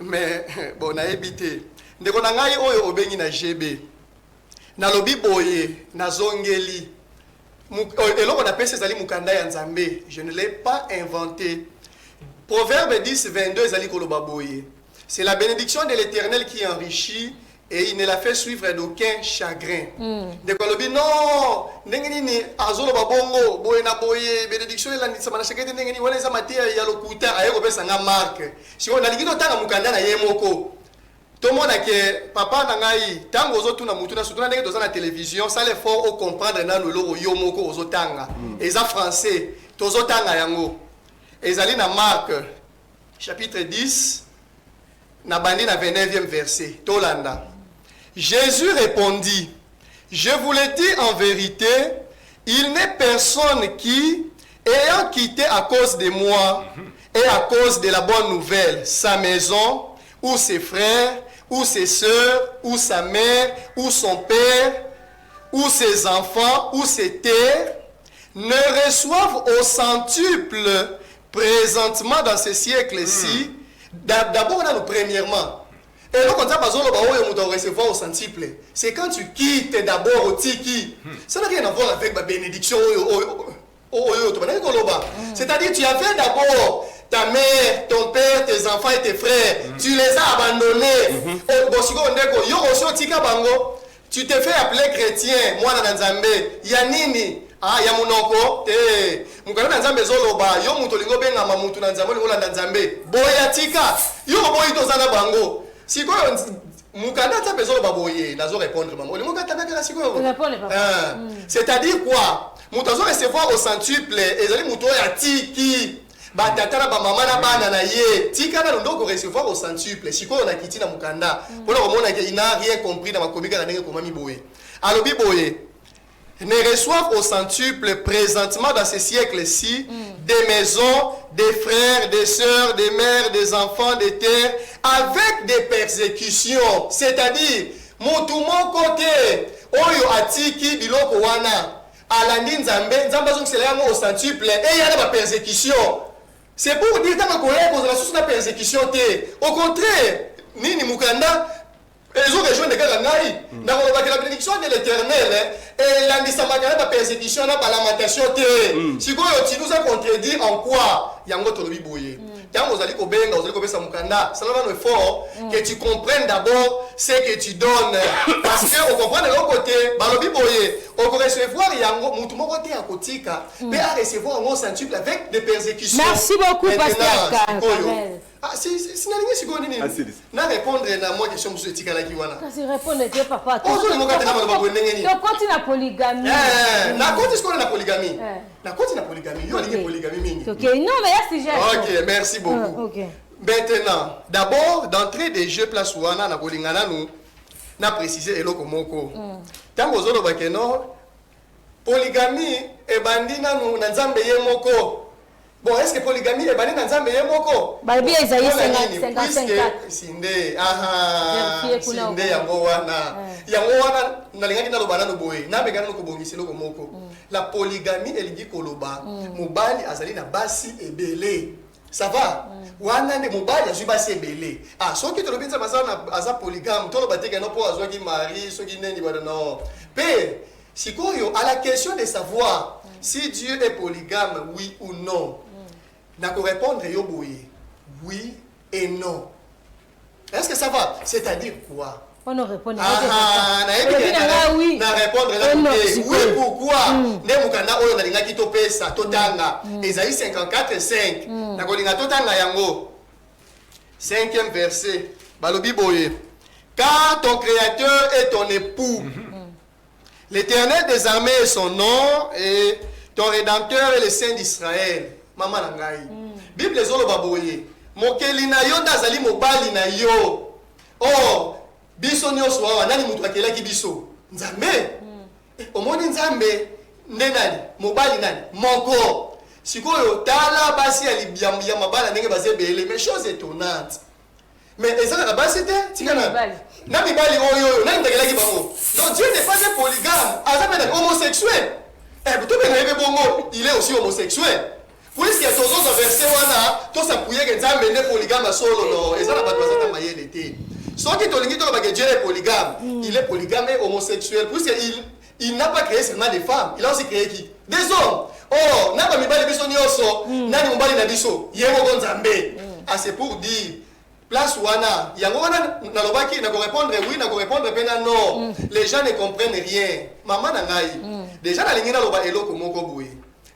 Mais bon na ebité. Ndeko na ngai oyo obengi na GB. Na lobi boye na zongeli. Eloko na pese zali mukanda ya nzambe. Je ne l'ai pas inventé. Proverbe 10, 22 zali koloba boye. C'est la bénédiction de l'Éternel qui enrichit et il ne la fait suivre d'aucun chagrin. De kolobi non, ndengeni ni azolo babongo boye na boye bénédiction la nitsamana shakete ndengeni wala za matia ya lokuta ayeko pesa nga marque. Si on a likito tanga mukanda na yemoko. Tout le monde a que papa nangai tango ozotuna mutuna surtout ndenge toza na télévision ça les faut au comprendre na lolo yomoko ozotanga. Eza français tozotanga yango. Ezali na Marc chapitre 10 na bandi na 29e verset tolanda. Jésus répondit, je vous le dis en vérité, il n'est personne qui, ayant quitté à cause de moi et à cause de la bonne nouvelle sa maison ou ses frères ou ses sœurs ou sa mère ou son père ou ses enfants ou ses terres ne reçoivent au centuple présentement dans ce siècle-ci. D'abord, on a le premièrement. Et donc, on a recevoir au centuple. C'est quand tu quittes d'abord au tiki. Ça n'a rien à voir avec ma bénédiction. C'est-à-dire, tu avais d'abord ta mère, ton père, tes enfants et tes frères. Tu les as abandonnés. Tu te fais appeler chrétien. Moi, dans Nzambe. Yanini. Ah, ya munoko te mukana na nzambe zoloba yo muto lingo benga mamutu na nzambe lingo na nzambe boya tika yo boyi to zana bango sikoyo mukana nzambe zoloba boye nazo répondre maman lingo katana kala sikoyo Répondre papa. C'est-à-dire quoi muto zo recevoir au centuple ezali muto ya tiki batata na ba mama na bana na ye tika na ndoko recevoir au centuple sikoyo na kiti na mukanda pona komona ke ina rien compris na makomika na ndenge komami boye alobi boye ne reçoivent au centuple présentement dans ce siècle-ci des maisons, des frères, des sœurs, des mères, des enfants, des terres, avec des persécutions. C'est-à-dire, mon côté, oyo atiki biloko wana, alandi nzambe, nzambe zongiselanga au centuple, et il y a des persécutions. C'est pour dire que la source de persécution. Au contraire, nini mukanda, ils ont rejoint des gars dans la bénédiction de l'Éternel et la persécution, la lamentation. Si tu nous as contredit en quoi yango tolobi boye. Quand vous allez kobenga, vous allez kobenga mukanda, ça va nous fort que tu comprennes d'abord ce que tu donnes parce que on comprend de l'autre côté, balobi boye, on peut recevoir yango mutu moko te ya kotika, mais à recevoir un centuple avec des persécutions. Merci beaucoup pasteur Karel. Ah, si nalingi siko nini? Na répondre na moi question monsieur tikala ki wana. Kasi répondre te papa. Ozo le moka tena ba ndenge ni. Donc continue la polygamie. Na continue ce qu'on a la polygamie. Na continue la polygamie. Yo lingi polygamie mingi. OK, non mais là c'est déjà. OK, merci beaucoup. OK. Maintenant, d'abord d'entrée des jeux place wana na kolingana nous na préciser eloko moko. Tango ozo lo bakeno polygamie e bandina nous na nzambe ye moko. Bon, est-ce que polygamie est bannie dans Nzambe yemoko? Balibi Isaïe 54. Sinde, sinde yango wana. Yango wana nalingaki na lobana no boye. Na begana no kobongisi loko moko. La polygamie elingi koloba. Mobali azali na basi ebele. Ça va? Wana ne mobali azwi basi ebele. Ah, soki to lobinza mazana aza polygame, to lobateka no po azwaki mari, soki neni bana no. Pe, sikoyo à la question de savoir si Dieu est polygame, oui ou non. N'a qu'à répondre oui et non. Est-ce que ça va? C'est-à-dire quoi? On ne répond pas. Oui. Na répondre là oui pourquoi? Ne mukanda oyo na linga kito pesa totanga. Esaïe 54:5. Na kolinga totanga yango. 5e verset. Balobi boye. Car ton créateur est ton époux. L'Éternel des armées est son nom et ton rédempteur est le Saint d'Israël. Maman nangai. Bible ezolo baboye. Mokeli na yo ndazali mobali na yo. Oh, biso nyonso awa nani mutu akelaki biso? Nzambe. Omoni Nzambe nde nani mobali nani moko sikoyo tala basi ya mabala ndenge bazebele mais chose étonnante mais ezaka basi te tika na mibali oyo nani ndakelaki bango donc Dieu n'est pas un polygame aza même homosexuel plutôt que nayebi bongo il est aussi homosexuel puisque tozoza verset wana tosapuye ke nzambe nde polygame solo no eza na bato bazata mayele te soki tolingi toloba ke Dieu est polygame il est polygame et homosexuel puisque il n'a pas créé seulement des femmes il a aussi créé qui des hommes oh na ba mibali biso nyonso nani mobali na biso yego ko nzambe c'est pour dire place wana yango wana nalobaki na ko répondre oui na ko répondre pena non les gens ne comprennent rien maman na ngai déjà na lingi na loba eloko moko boye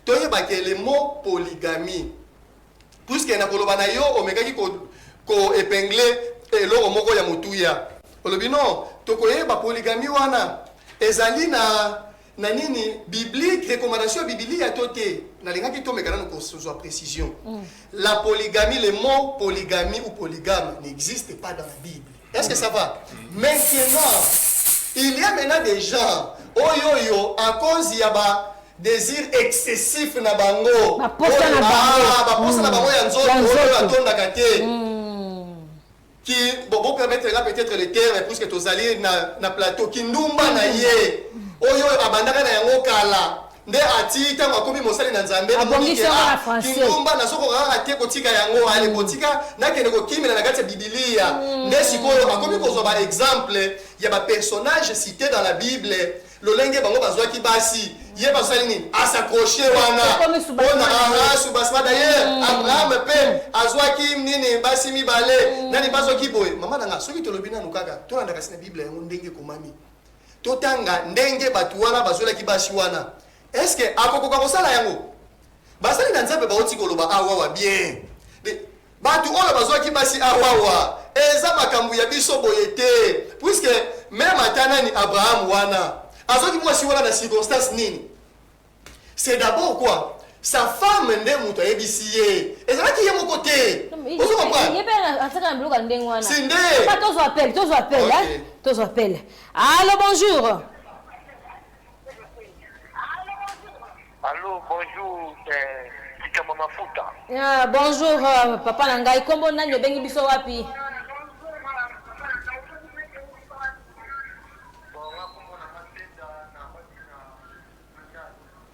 toyeba ke le mot polygamie puisque na koloba na yo omekaki ko épingler eloko moko ya mutuya olobi non tokoyeba polygamie wana ezali na nini biblique recommandation biblique ya tote na lingaki to mekana ko so précision la polygamie le mot polygamie ou polygame n'existe pas dans la Bible est-ce que ça va maintenant il y a maintenant des gens oyo à cause ya ba désir excessif na bango ba posa na bango ya nzoto oyo atondaka te qui bon permettre là peut-être le terme puisque tozali na plateau qui ndumba na ye oyo abandaka na yango kala nde ati tango akomi mosali na nzambe ki ndumba na soko kaka te kotika yango ale kotika nakende kokimela na kati ya bibilia nde sikoyo akomi kozwa ba exemple ya ba personnage cité dans la Bible lolenge bango bazwaki basi ye basali nini asakroche wana ona subasma d'ailleurs Abraham pe azwaki nini basi mibale nani bazwaki boye mama nanga soki tolobi nanu kaka tolandaka sina Bible yango ndenge komami totanga ndenge batu wana bazolaki basi wana est-ce que akokoka kosala yango basali na nzambe baoti koloba awawa bien batu oyo bazwaki basi awawa eza makambo ya biso boye te puisque même atanani Abraham wana azoki mwasi wana na circonstance nini c'est d'abord quoi sa femme nde muto ayebisi ye ezalaki ye moko te tozo appel allo bonjour allo bonjour Kikama Mafuta bonjour papa na ngai kombo nani obengi biso wapi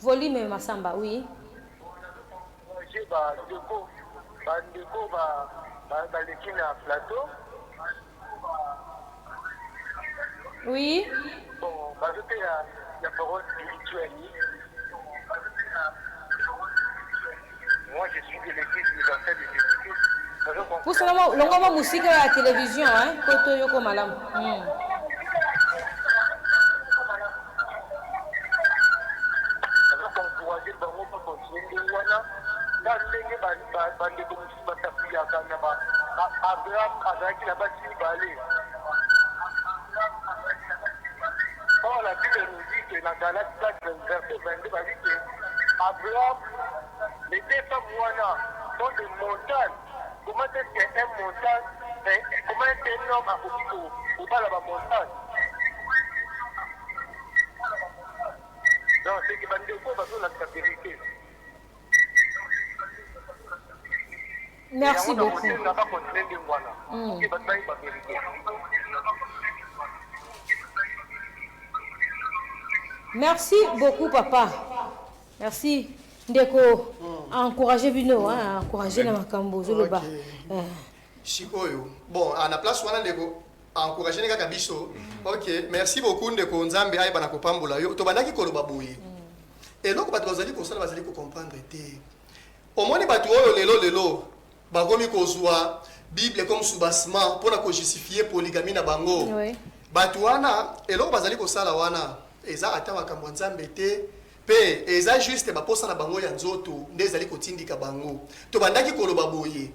volume Masamba, oui. Oui. Bon, il y a parole spirituelle. Moi, je suis de l'église des enfants de Jésus-Christ. Pour cela, l'on va musique à la télévision, hein, Koto Yoko Malam. Abraham azalaki na basi mibale. Or la Bible nous dit que dans Galates 4, verset 22, va dire que Abraham, les deux femmes wana sont des montagnes. Comment est-ce qu'un montagne, comment est-ce qu'un homme a pu au bas de la montagne? Non, c'est que Bandeko va faire la vérité. Merci beaucoup. Merci beaucoup, papa. Merci. Ndeko, encourager Bino, encourager na makambo zoloba. Sikoyo. Bon, à la place wana ndeko encourager neka biso. OK, merci beaucoup ndeko Nzambe ay bana kopambola yo. To bandaki koloba boye. Et donc bato bazali ko sala bazali ko comprendre te. Omoni bato oyo lelo bakomi kozwa Bible comme soubassement pour na justifier polygamie na bango. Oui. Bato wana eloko bazali ko sala wana eza ata makambo Nzambe te pe eza juste baposa na bango ya nzoto nde ezali kotindika bango. To bandaki koloba boye.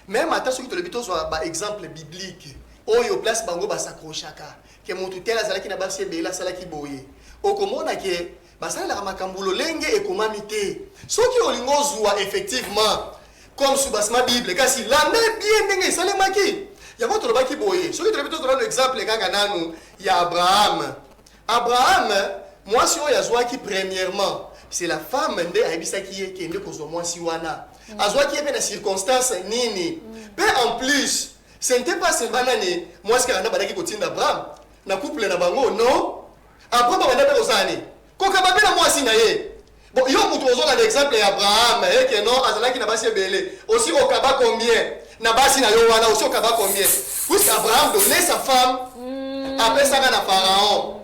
Même ata soki tolobi tozwa ba exemple biblique oyo place bango basakrochaka ke mutu tela zalaki na basi ebela salaki boye. Okomona ke basalela makambo lolenge ekomami te. Soki olingo zwa effectivement comme soubassement Bible kasi landa bien ndenge esalemaki yango tolobaki boye soki tolobi tozwa l'exemple kaka nanu ya Abraham mwasi oyo azwaki premièrement c'est la femme nde ayebisaki ye kende kozwa mwasi wana azwaki ye mpe na circonstance nini mpe en plus ce n'était pas seulement nani mwasi kaka nde bandaki kotinda Abraham na couple na bango non après babanda mpe kozala kokaba mpe na mwasi na ye bon yo moto ozoka na exemple ya Abraham eke non azalaki na basi ebele aussi okaba combien na basi na yo wana aussi okaba combien puisque Abraham donnait sa femme apesaka na Pharaon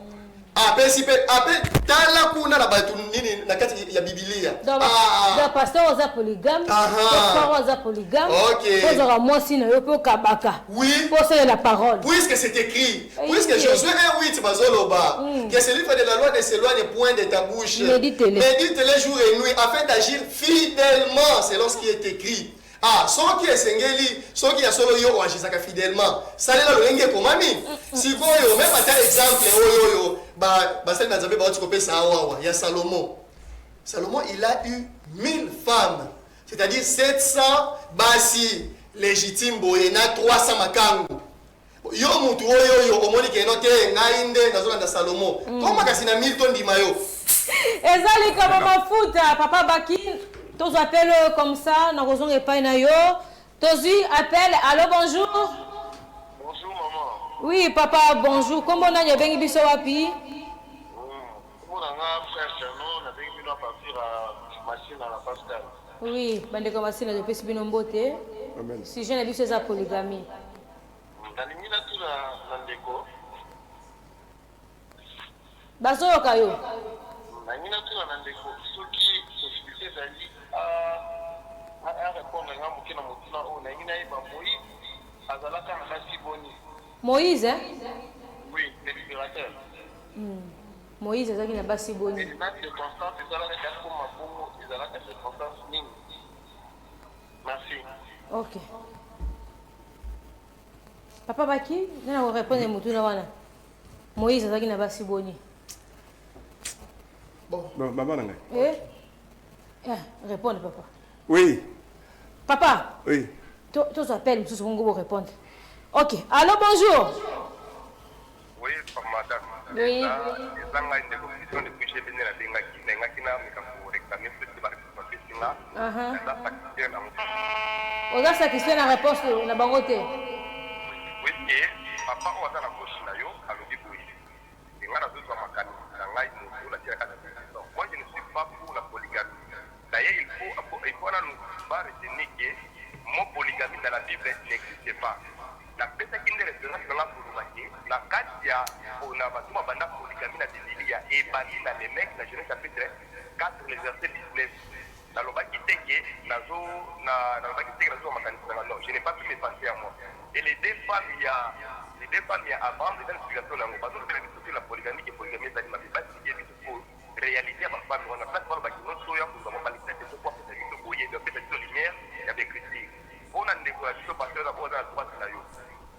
apesi mpe ape tala kuna na bato nini na kati ya Biblia donc pasteur oza polygame frère oza polygame ozaka mwasi na yo mpe okabaka mpo osala la parole puisque c'est écrit puisque Josué 1:8 bazoloba que celui fait de la loi ne s'éloigne point de ta bouche médite-les jour et nuit afin d'agir fidèlement selon ce qui est écrit. Soki esengeli soki ya solo yo oagisaka fidèlement salela lolenge ekomami sikoyo même ata exemple oyo basali na nzambe bauti kopesa awawa ya Salomon il a eu 1000 femmes c'est-à-dire 700 basi légitimes boye na 300 makangu yo mutu oyo omoni keno te ngai nde nazolanda Salomon koma kasi na 1000 tondima yo ezali kama mafuta papa Baki. Tous appellent comme ça, nous avons un pain na yo. Tous appellent, allô, bonjour. Bonjour, maman. Oui, papa, bonjour. Comment on a bien biso wapi? Comment on a frère on a bien partir à machine à la Pascal. Oui, bande comme machine de pesi bino mbote. Amen. Si je n'ai vu ça polygamie. Nalimina tout la ndeko. Baso yokayo. Nalimina tout la ndeko. Soki possibilité d'aller à répondre à un mot na on a une Moïse azalaka na basi boni. Moïse hein? Oui, le libérateur. Moïse azalaki na basi boni. Et na circonstance ezalaka ka ko mabongo ezalaka circonstance nini? Merci. OK. Papa Baki, nana ko répondre mutu na wana. Moïse azalaki na basi boni. Bon, maman nanga. Répondre, papa. Oui. Papa. Oui. Tu appelles, tu vas répondre. Ok. Allô, bonjour. Oui, madame. Oui. Ezanga une commission de péché béni la benga kina mikapo réclamer petit bar papier singa. Ça satisfait la. Oza satisfait la réponse na bangote. Oui, papa o ata na gauche na yo alobi boyi. Nga na zozo makani na ngai mo la tira kata. Moi je ne suis pas pour la polygamie. D'ailleurs, il faut nous retenir que mon polygamie dans la Bible n'existe pas. La personne qui est référence dans la polygamie, la Katia, on a battu ma bande polygamie dans la Bible, et bâti dans les mecs, dans Genèse chapitre 4, le verset 19. Dans le bas qui était que, dans le bas qui était que, non, je n'ai pas pu me passer à moi. Et les deux femmes, il y a Abraham, il y a une explication dans le bas, la polygamie, qui est polygamie, dans la Bible, qui est réalité à ma femme, on a pas de problème avec nous, nous avons pas les têtes, nous avons fait des choses, il y a des petites lumières, il y a des critiques. On a une décoration parce que d'abord dans la droite scénario.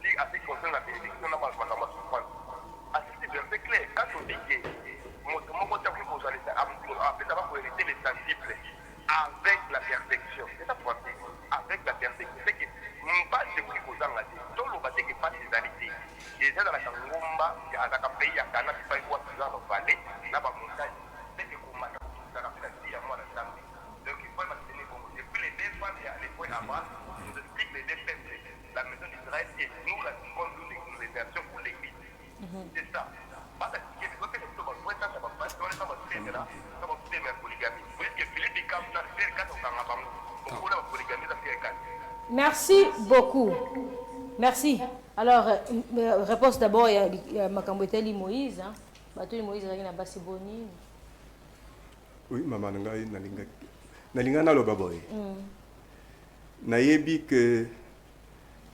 Si à ce qui concerne la bénédiction, on a pas de comprendre. À ce qui est clair, quand on dit que mon côté plus pour aller pour hériter les sensibles avec la perfection, c'est ça pour dire, avec la perfection, c'est que nous pas de prix aux gens là, tout le bâtiment qui passe des réalités. Déjà dans la Kangomba, il y a un pays à Ghana qui fait quoi dans la vallée, là bas montagne. Donc il faut maintenir comme depuis les deux femmes et les points avant, nous explique les deux peuples, la maison d'Israël et nous la seconde nous les versions pour l'église. C'est ça. Parce que ce qui est ça va passer, on est dans votre pays là, ça va faire la polygamie. Vous voyez que Philippe est comme ça, c'est le cas au Canada, on peut la polygamie, ça fait le cas. Merci beaucoup. Merci. Alors, réponse d'abord, il y a Makamboteli Moïse. Bateau Moïse, il y a Bassi Boni. Oui, maman ngai nalinga na loba boy. Nayebi que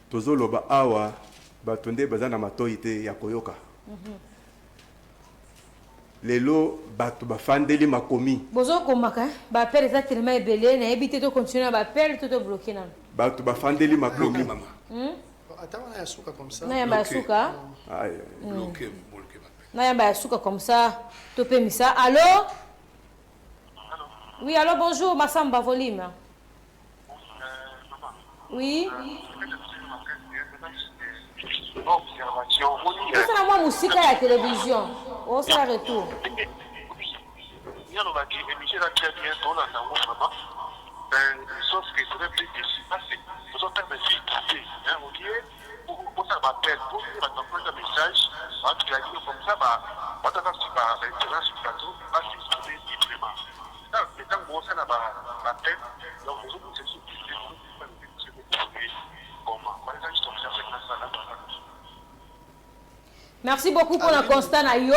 tozo loba awa batonde bazana matoite ya koyoka. Lelo bato bafandeli makomi. Bozo komaka ba père exactement belé na ebité to continuer ba père to bloquer nan. Bato bafandeli makomi. Attends, on a suka comme ça. Na ya ba suka. Bloqué. Na ya ba suka comme ça. To pe misa. Allô? Oui, allô, bonjour, Massamba, volume. Oui. C'est moi musique à la télévision. On sera retour. il y a l'obaki émission là bien bien dans la maman. Sauf que c'est plus difficile passer. Nous avons des filles qui hein, on dit pour ça m'appelle pour dire maintenant un message, en tout cas comme ça bah on va sur par l'intérêt sur plateau, pas si c'est librement. Là, maintenant bon ça là bah tête, donc nous avons c'est sur merci beaucoup pour la constant na yo.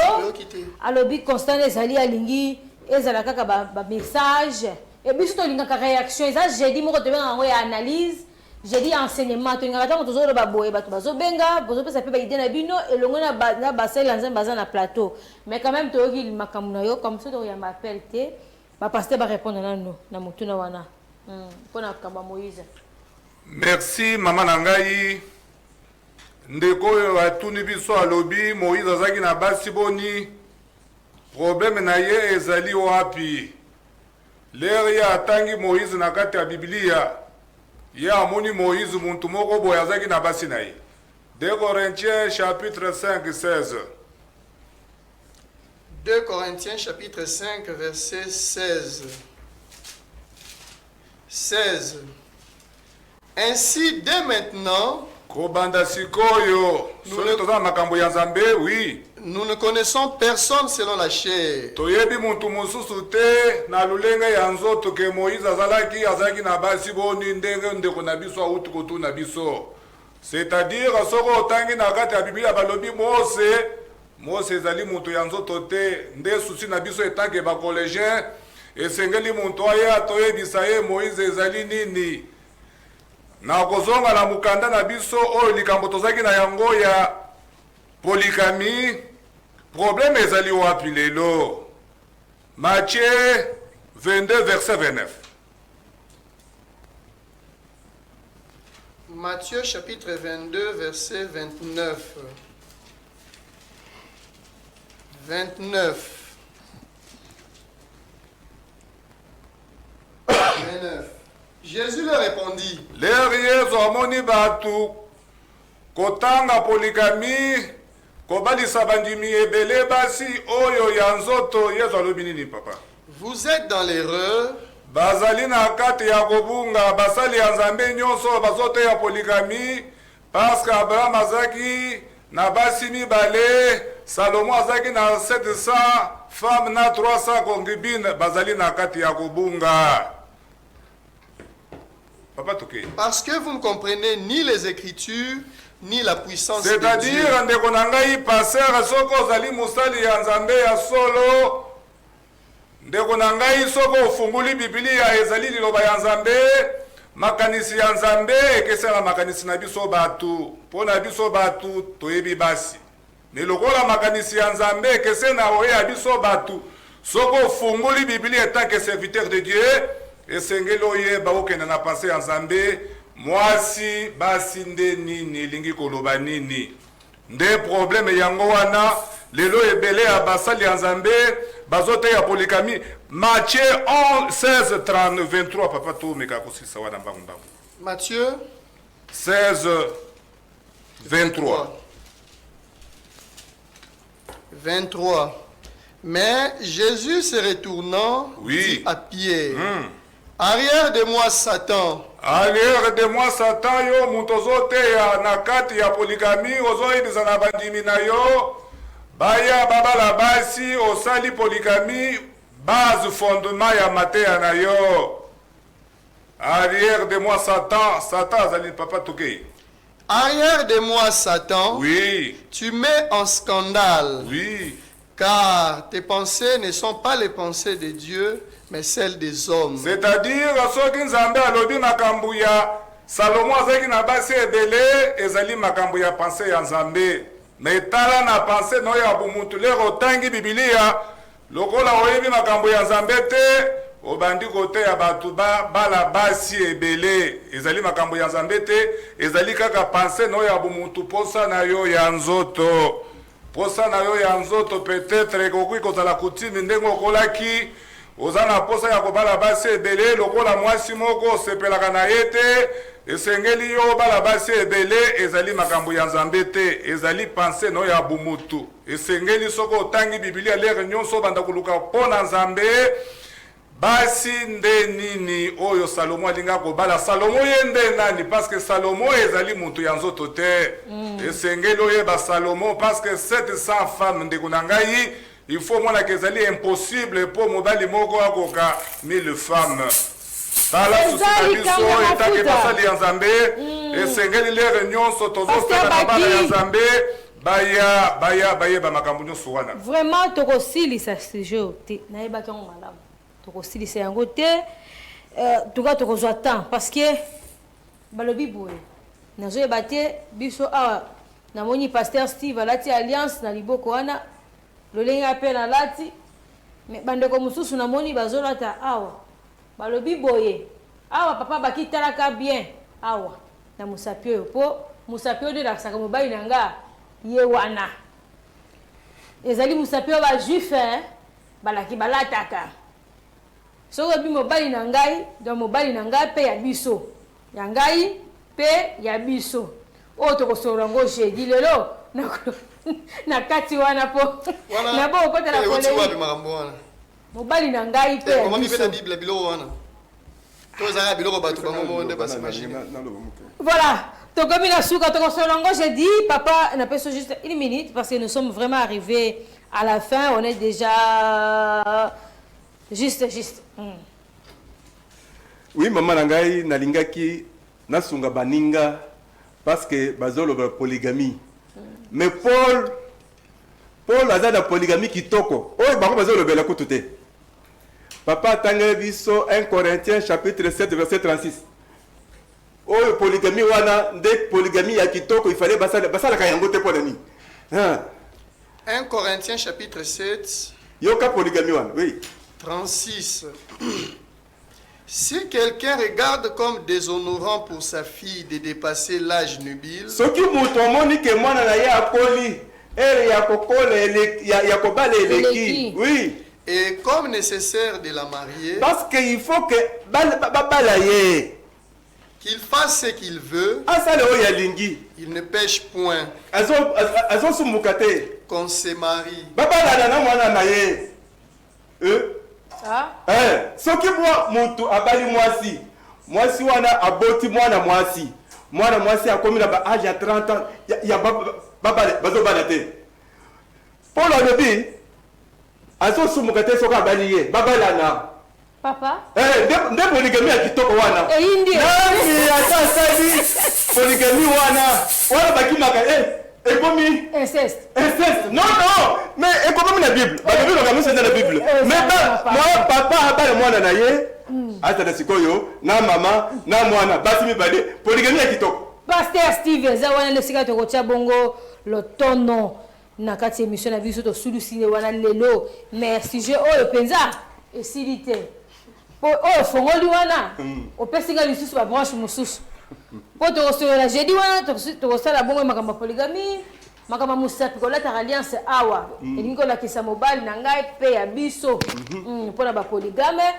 Alobi constant ezali alingi ezala kaka ba message et biso to linga ka réaction eza jeudi moko te benga ngo ya analyse jeudi enseignement to ngaka tango tozolo ba boye bato bazo benga bozo pesa pe ba idée na bino elongo na ba sel nzemba baza na plateau mais quand même to yoki makambo na yo comme ça to ya m'appel te ba pasteur ba répondre na no na mutuna wana pona kamba Moïse. Merci maman nangai ndeko oyo atuni biso alobi Moïse azaki na basi boni problème na ye ezali wapi lere ya atangi Moïse na kati ya Biblia ye amoni Moïse muntu moko boye azaki na basi na ye. 2 Corinthiens chapitre 5 16. 2 Corinthiens chapitre 5 verset 16. 16. Ainsi dès maintenant, Kobanda sikoyo, soto makambo ya Nzambe, oui. Nous ne connaissons personne selon la chair. Toyebi muntu mususu te na lulenga ya nzoto ke Moïse azalaki na basi boni ndenge ndeko na biso autu kotu na biso. C'est-à-dire soko otangi na kati ya Biblia balobi Mose ezali muntu ya nzoto te nde susi na biso etanke ba collégien esengeli muntu aya toyebisa ye Moïse ezali nini. Na kozonga na mukanda na biso oyo likambo tozaki na yango ya polygamie problème ezali wapi lelo. Matthieu 22 verset 29. Matthieu chapitre 22 verset 29. 29. 29. Jésus leur répondit. Yesu amoni batu kotanga polygamie kobalisa bandimi ebele basi oyo ya nzoto Yesu alobi nini papa? Vous êtes dans l'erreur. Bazali na kati ya kobunga basali ya Nzambe nyonso bazote ya polygamie parce que Abraham azaki na basi mibale, Salomon azaki na 700 femmes na 300 concubines bazali na kati ya kobunga. Papa Touké. Parce que vous ne comprenez ni les Écritures, ni la puissance de Dieu. C'est-à-dire, ndeko nangai passer soko zali musali ya Nzambe ya solo. Ndeko nangai soko ufunguli Biblia ezali liloba ya Nzambe, makanisi ya Nzambe ekesala makanisi na biso batu. Pona biso batu toyebi basi. Nilokola makanisi ya Nzambe ekesena oye ya biso batu. Soko ufunguli Biblia etanke serviteur de Dieu. Esengelo ye baokenda na pensée ya Nzambe mwasi basi nde nini lingi koloba nini nde problème yango wana lelo ebele ya basali ya Nzambe bazote ya polygamie. Matthieu 16 30 23 papa to meka kosisa wana mbangu. Matthieu 16 23. 23. Mais Jésus se retournant oui. dit à Pierre. Arrière de moi Satan. Arrière de moi Satan yo mutozote ya nakati ya polygamie ozoyidiza na bandimi na yo baya baba la basi osali polygamie base fondement ya mateya na yo. Arrière de moi Satan, Satan azali papa Touké. Arrière de moi Satan. Oui. Tu mets en scandale. Oui. Car tes pensées ne sont pas les pensées de Dieu, mais celles des hommes. C'est-à-dire, soki Nzambe alobi makambu ya Salomon azaki na basi ebele ezali makambu ya pensée ya Nzambe. Mais tala na pensée no ya bumutu lero tangi Biblia lokola oyebi makambu ya Nzambe te obandi kote ya batu bala basi ebele ezali makambu ya Nzambe te ezali kaka pensée no ya bumutu posa na yo ya nzoto. Posa na yo ya nzoto peut-être kokuyi kozala kutimi ndengo kolaki oza na posa ya kobala basi ebele lokola mwasi moko osepelaka na ye te esengeli yo bala basi ebele ezali makambo ya nzambe te ezali pense no ya bumutu esengeli soko otangi bibilia lere nyonso banda koluka mpo na nzambe basi nde nini oyo Salomo alinga kobala Salomo ye nde nani parce que Salomo ezali mutu ya nzoto te esengeli oyeba Salomo parce que 700 femmes ndeko na ngai il faut mona que ezali impossible pour mobali moko akoka 1000 femmes tala susi na biso etake basali ya nzambe esengeli lere nyonso tozosala na bana ya nzambe bayeba makambo nyonso wana vraiment tokosilisa sujet te nayebaki yango malamu tokosilisa yango te tuka tokozwa temps parce que balobi boye nazoyeba te biso awa namoni pasteur Steve alati alliance na liboko wana lolenge ape nalati me bandeko mosusu namoni bazolata awa balobi boye awa papa bakitalaka bien awa na mosapi oyo mpo mosapi oyo nde elakisaka mobali na nga ye wana ezali mosapi oyo bajuif balaki balataka soki obi mobali na ngai donc mobali na ngai mpe ya biso ya ngai mpe ya biso oyo tokosolola ngo jeudi lelo na kati wana po na bo okotela polei mobali na ngai mpe ya biso voilà tokomi na suka tokosolola ngo jeudi papa napesa juste une minute parce que nous sommes vraiment arrivés à la fin on est déjà juste oui maman na ngai nalingaki nasunga baninga parce que bazoloba polygamie mais Paul aza na polygamie kitoko oyo bango bazolobela kutu te papa atangeli biso 1 Corinthiens chapitre 7 verset 36 oyo polygamie wana nde polygamie ya kitoko ifale basalaka yango te mpona nini 1 Corinthiens chapitre 7 yoka polygamie wana oui 36. Si quelqu'un regarde comme déshonorant pour sa fille de dépasser l'âge nubile, soki mutu omoni ke mwana na ye akoli ere ya kokola ya kobala eleki oui et comme nécessaire de la marier, parce que il faut que babala ye qu'il fasse ce qu'il veut, asala oyo alingi il ne pêche point, azosumuka te qu'on se marie. babalana na mwana na ye soki mutu abali mwasi wana aboti mwana mwasi akomi na baage ya 30 ans ya bazobala te Paul alobi azosumuka te soki abali ye babalana papa nde poligami ya kitoko wana nani ata asali poligami wana bakimaka ekomi inceste non mais ekomi na bible balobi loka miso eza na bible mais papa abala mwana na ye azala sikoyo na mama na mwana basi mibale poligami ya kitoko pasteur Steve eza wana nde sika tokotia bongo lotono na kati ya émission na biso tosulusile wana lelo mais sujet oyo mpenza esili te oyo fongoli wana opesinga lisusu babranche mosusu mpo tokosolola jeudi wana tokosala bongo makambo ya polygamie makambo mosapi kolataka alliance awa elingi kolakisa mobali na ngai mpe ya biso mpona bapoligamie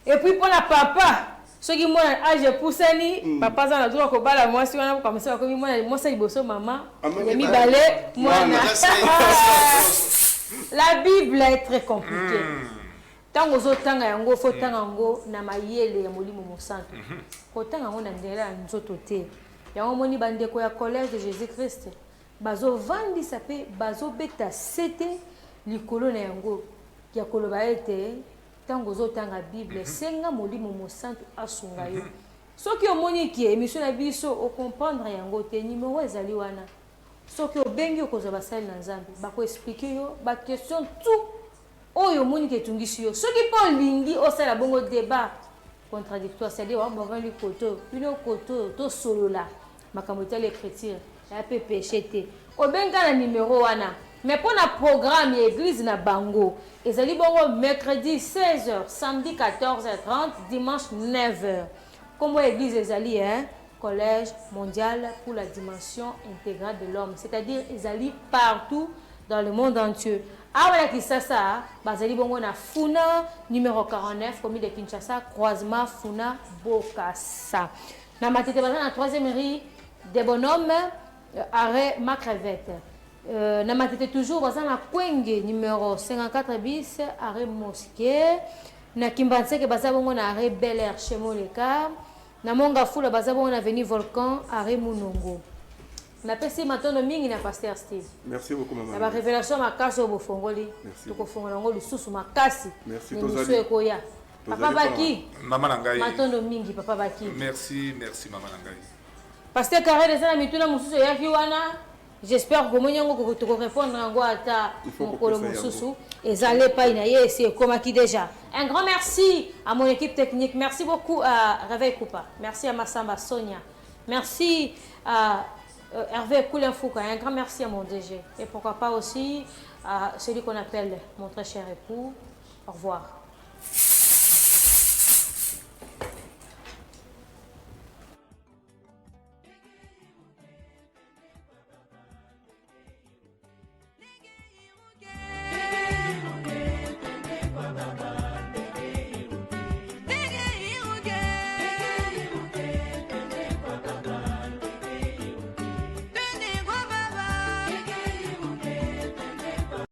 epuis mpona papa soki mwana age epusani papa aza na droit kobala mwasi wana kamisa bakomi mwana mwasi liboso mama ya mibale mwana la bible est très compliquée ntango ozotanga yango fo tanga yango na mayele ya molimo mosantu kotanga yango na ndela ya nzoto te yango moni bandeko ya collège de Jésus Christ bazovandisa mpe bazobeta sete likolo na yango ya koloba ete ntango ozotanga bible senga molimo mosantu asunga yo soki omoni ki émission na biso okomprendre yango te nimero ezali wana soki obengi okozwa basali na nzambe bakoexplike yo baquestion tout oyo omoni ke etungisi yo soki mpo olingi osala bongo débat contradictoire c'est-à-dire wabovandi koto bino koto tosolola makambo etali écriture ya mpe péché te obenga na nimero wana mais mpo na programme ya église na bango ezali bongo mercredi 16h samedi 14h30 dimanche 9h kombo église ezali collège mondial pour la dimension intégrale de l'homme c'est-à-dire ezali partout dans le monde entier. Voilà qui ça, Bazali Bongo na Funa, numéro 49, commune de Kinshasa, croisement Funa Bokassa. Na matite bazana na 3e rue des bonhommes, arrêt Macrevette. Na matite toujours bazana Kwenge, numéro 54 bis, arrêt Mosquée. Na Kimbanseke bazana bongo na arrêt Bel Air chez Moleka. Na Monga Fula bazana bongo na avenue Volcan, arrêt Munongo. Napesi matono mingi na Pasteur Steve. Merci beaucoup maman. La révélation makasi au bofongoli. Merci. Toko fongola ngo lisusu makasi. Merci Tozali. Ekoya. Papa Baki. Maman Nangai. Matono mingi Papa Baki. Merci Maman Nangai. Pasteur Carré de ça mituna mususu yaki wana. J'espère que monyango ko toko répondre ngo ata mokolo mususu ezale pa ina yesi komaki déjà. Un grand merci à mon équipe technique. Merci beaucoup à Réveil Coupa. Merci à Massamba Sonia. Merci à Hervé Koulenfouka, un grand merci à mon DG. Et pourquoi pas aussi à celui qu'on appelle mon très cher époux. Au revoir.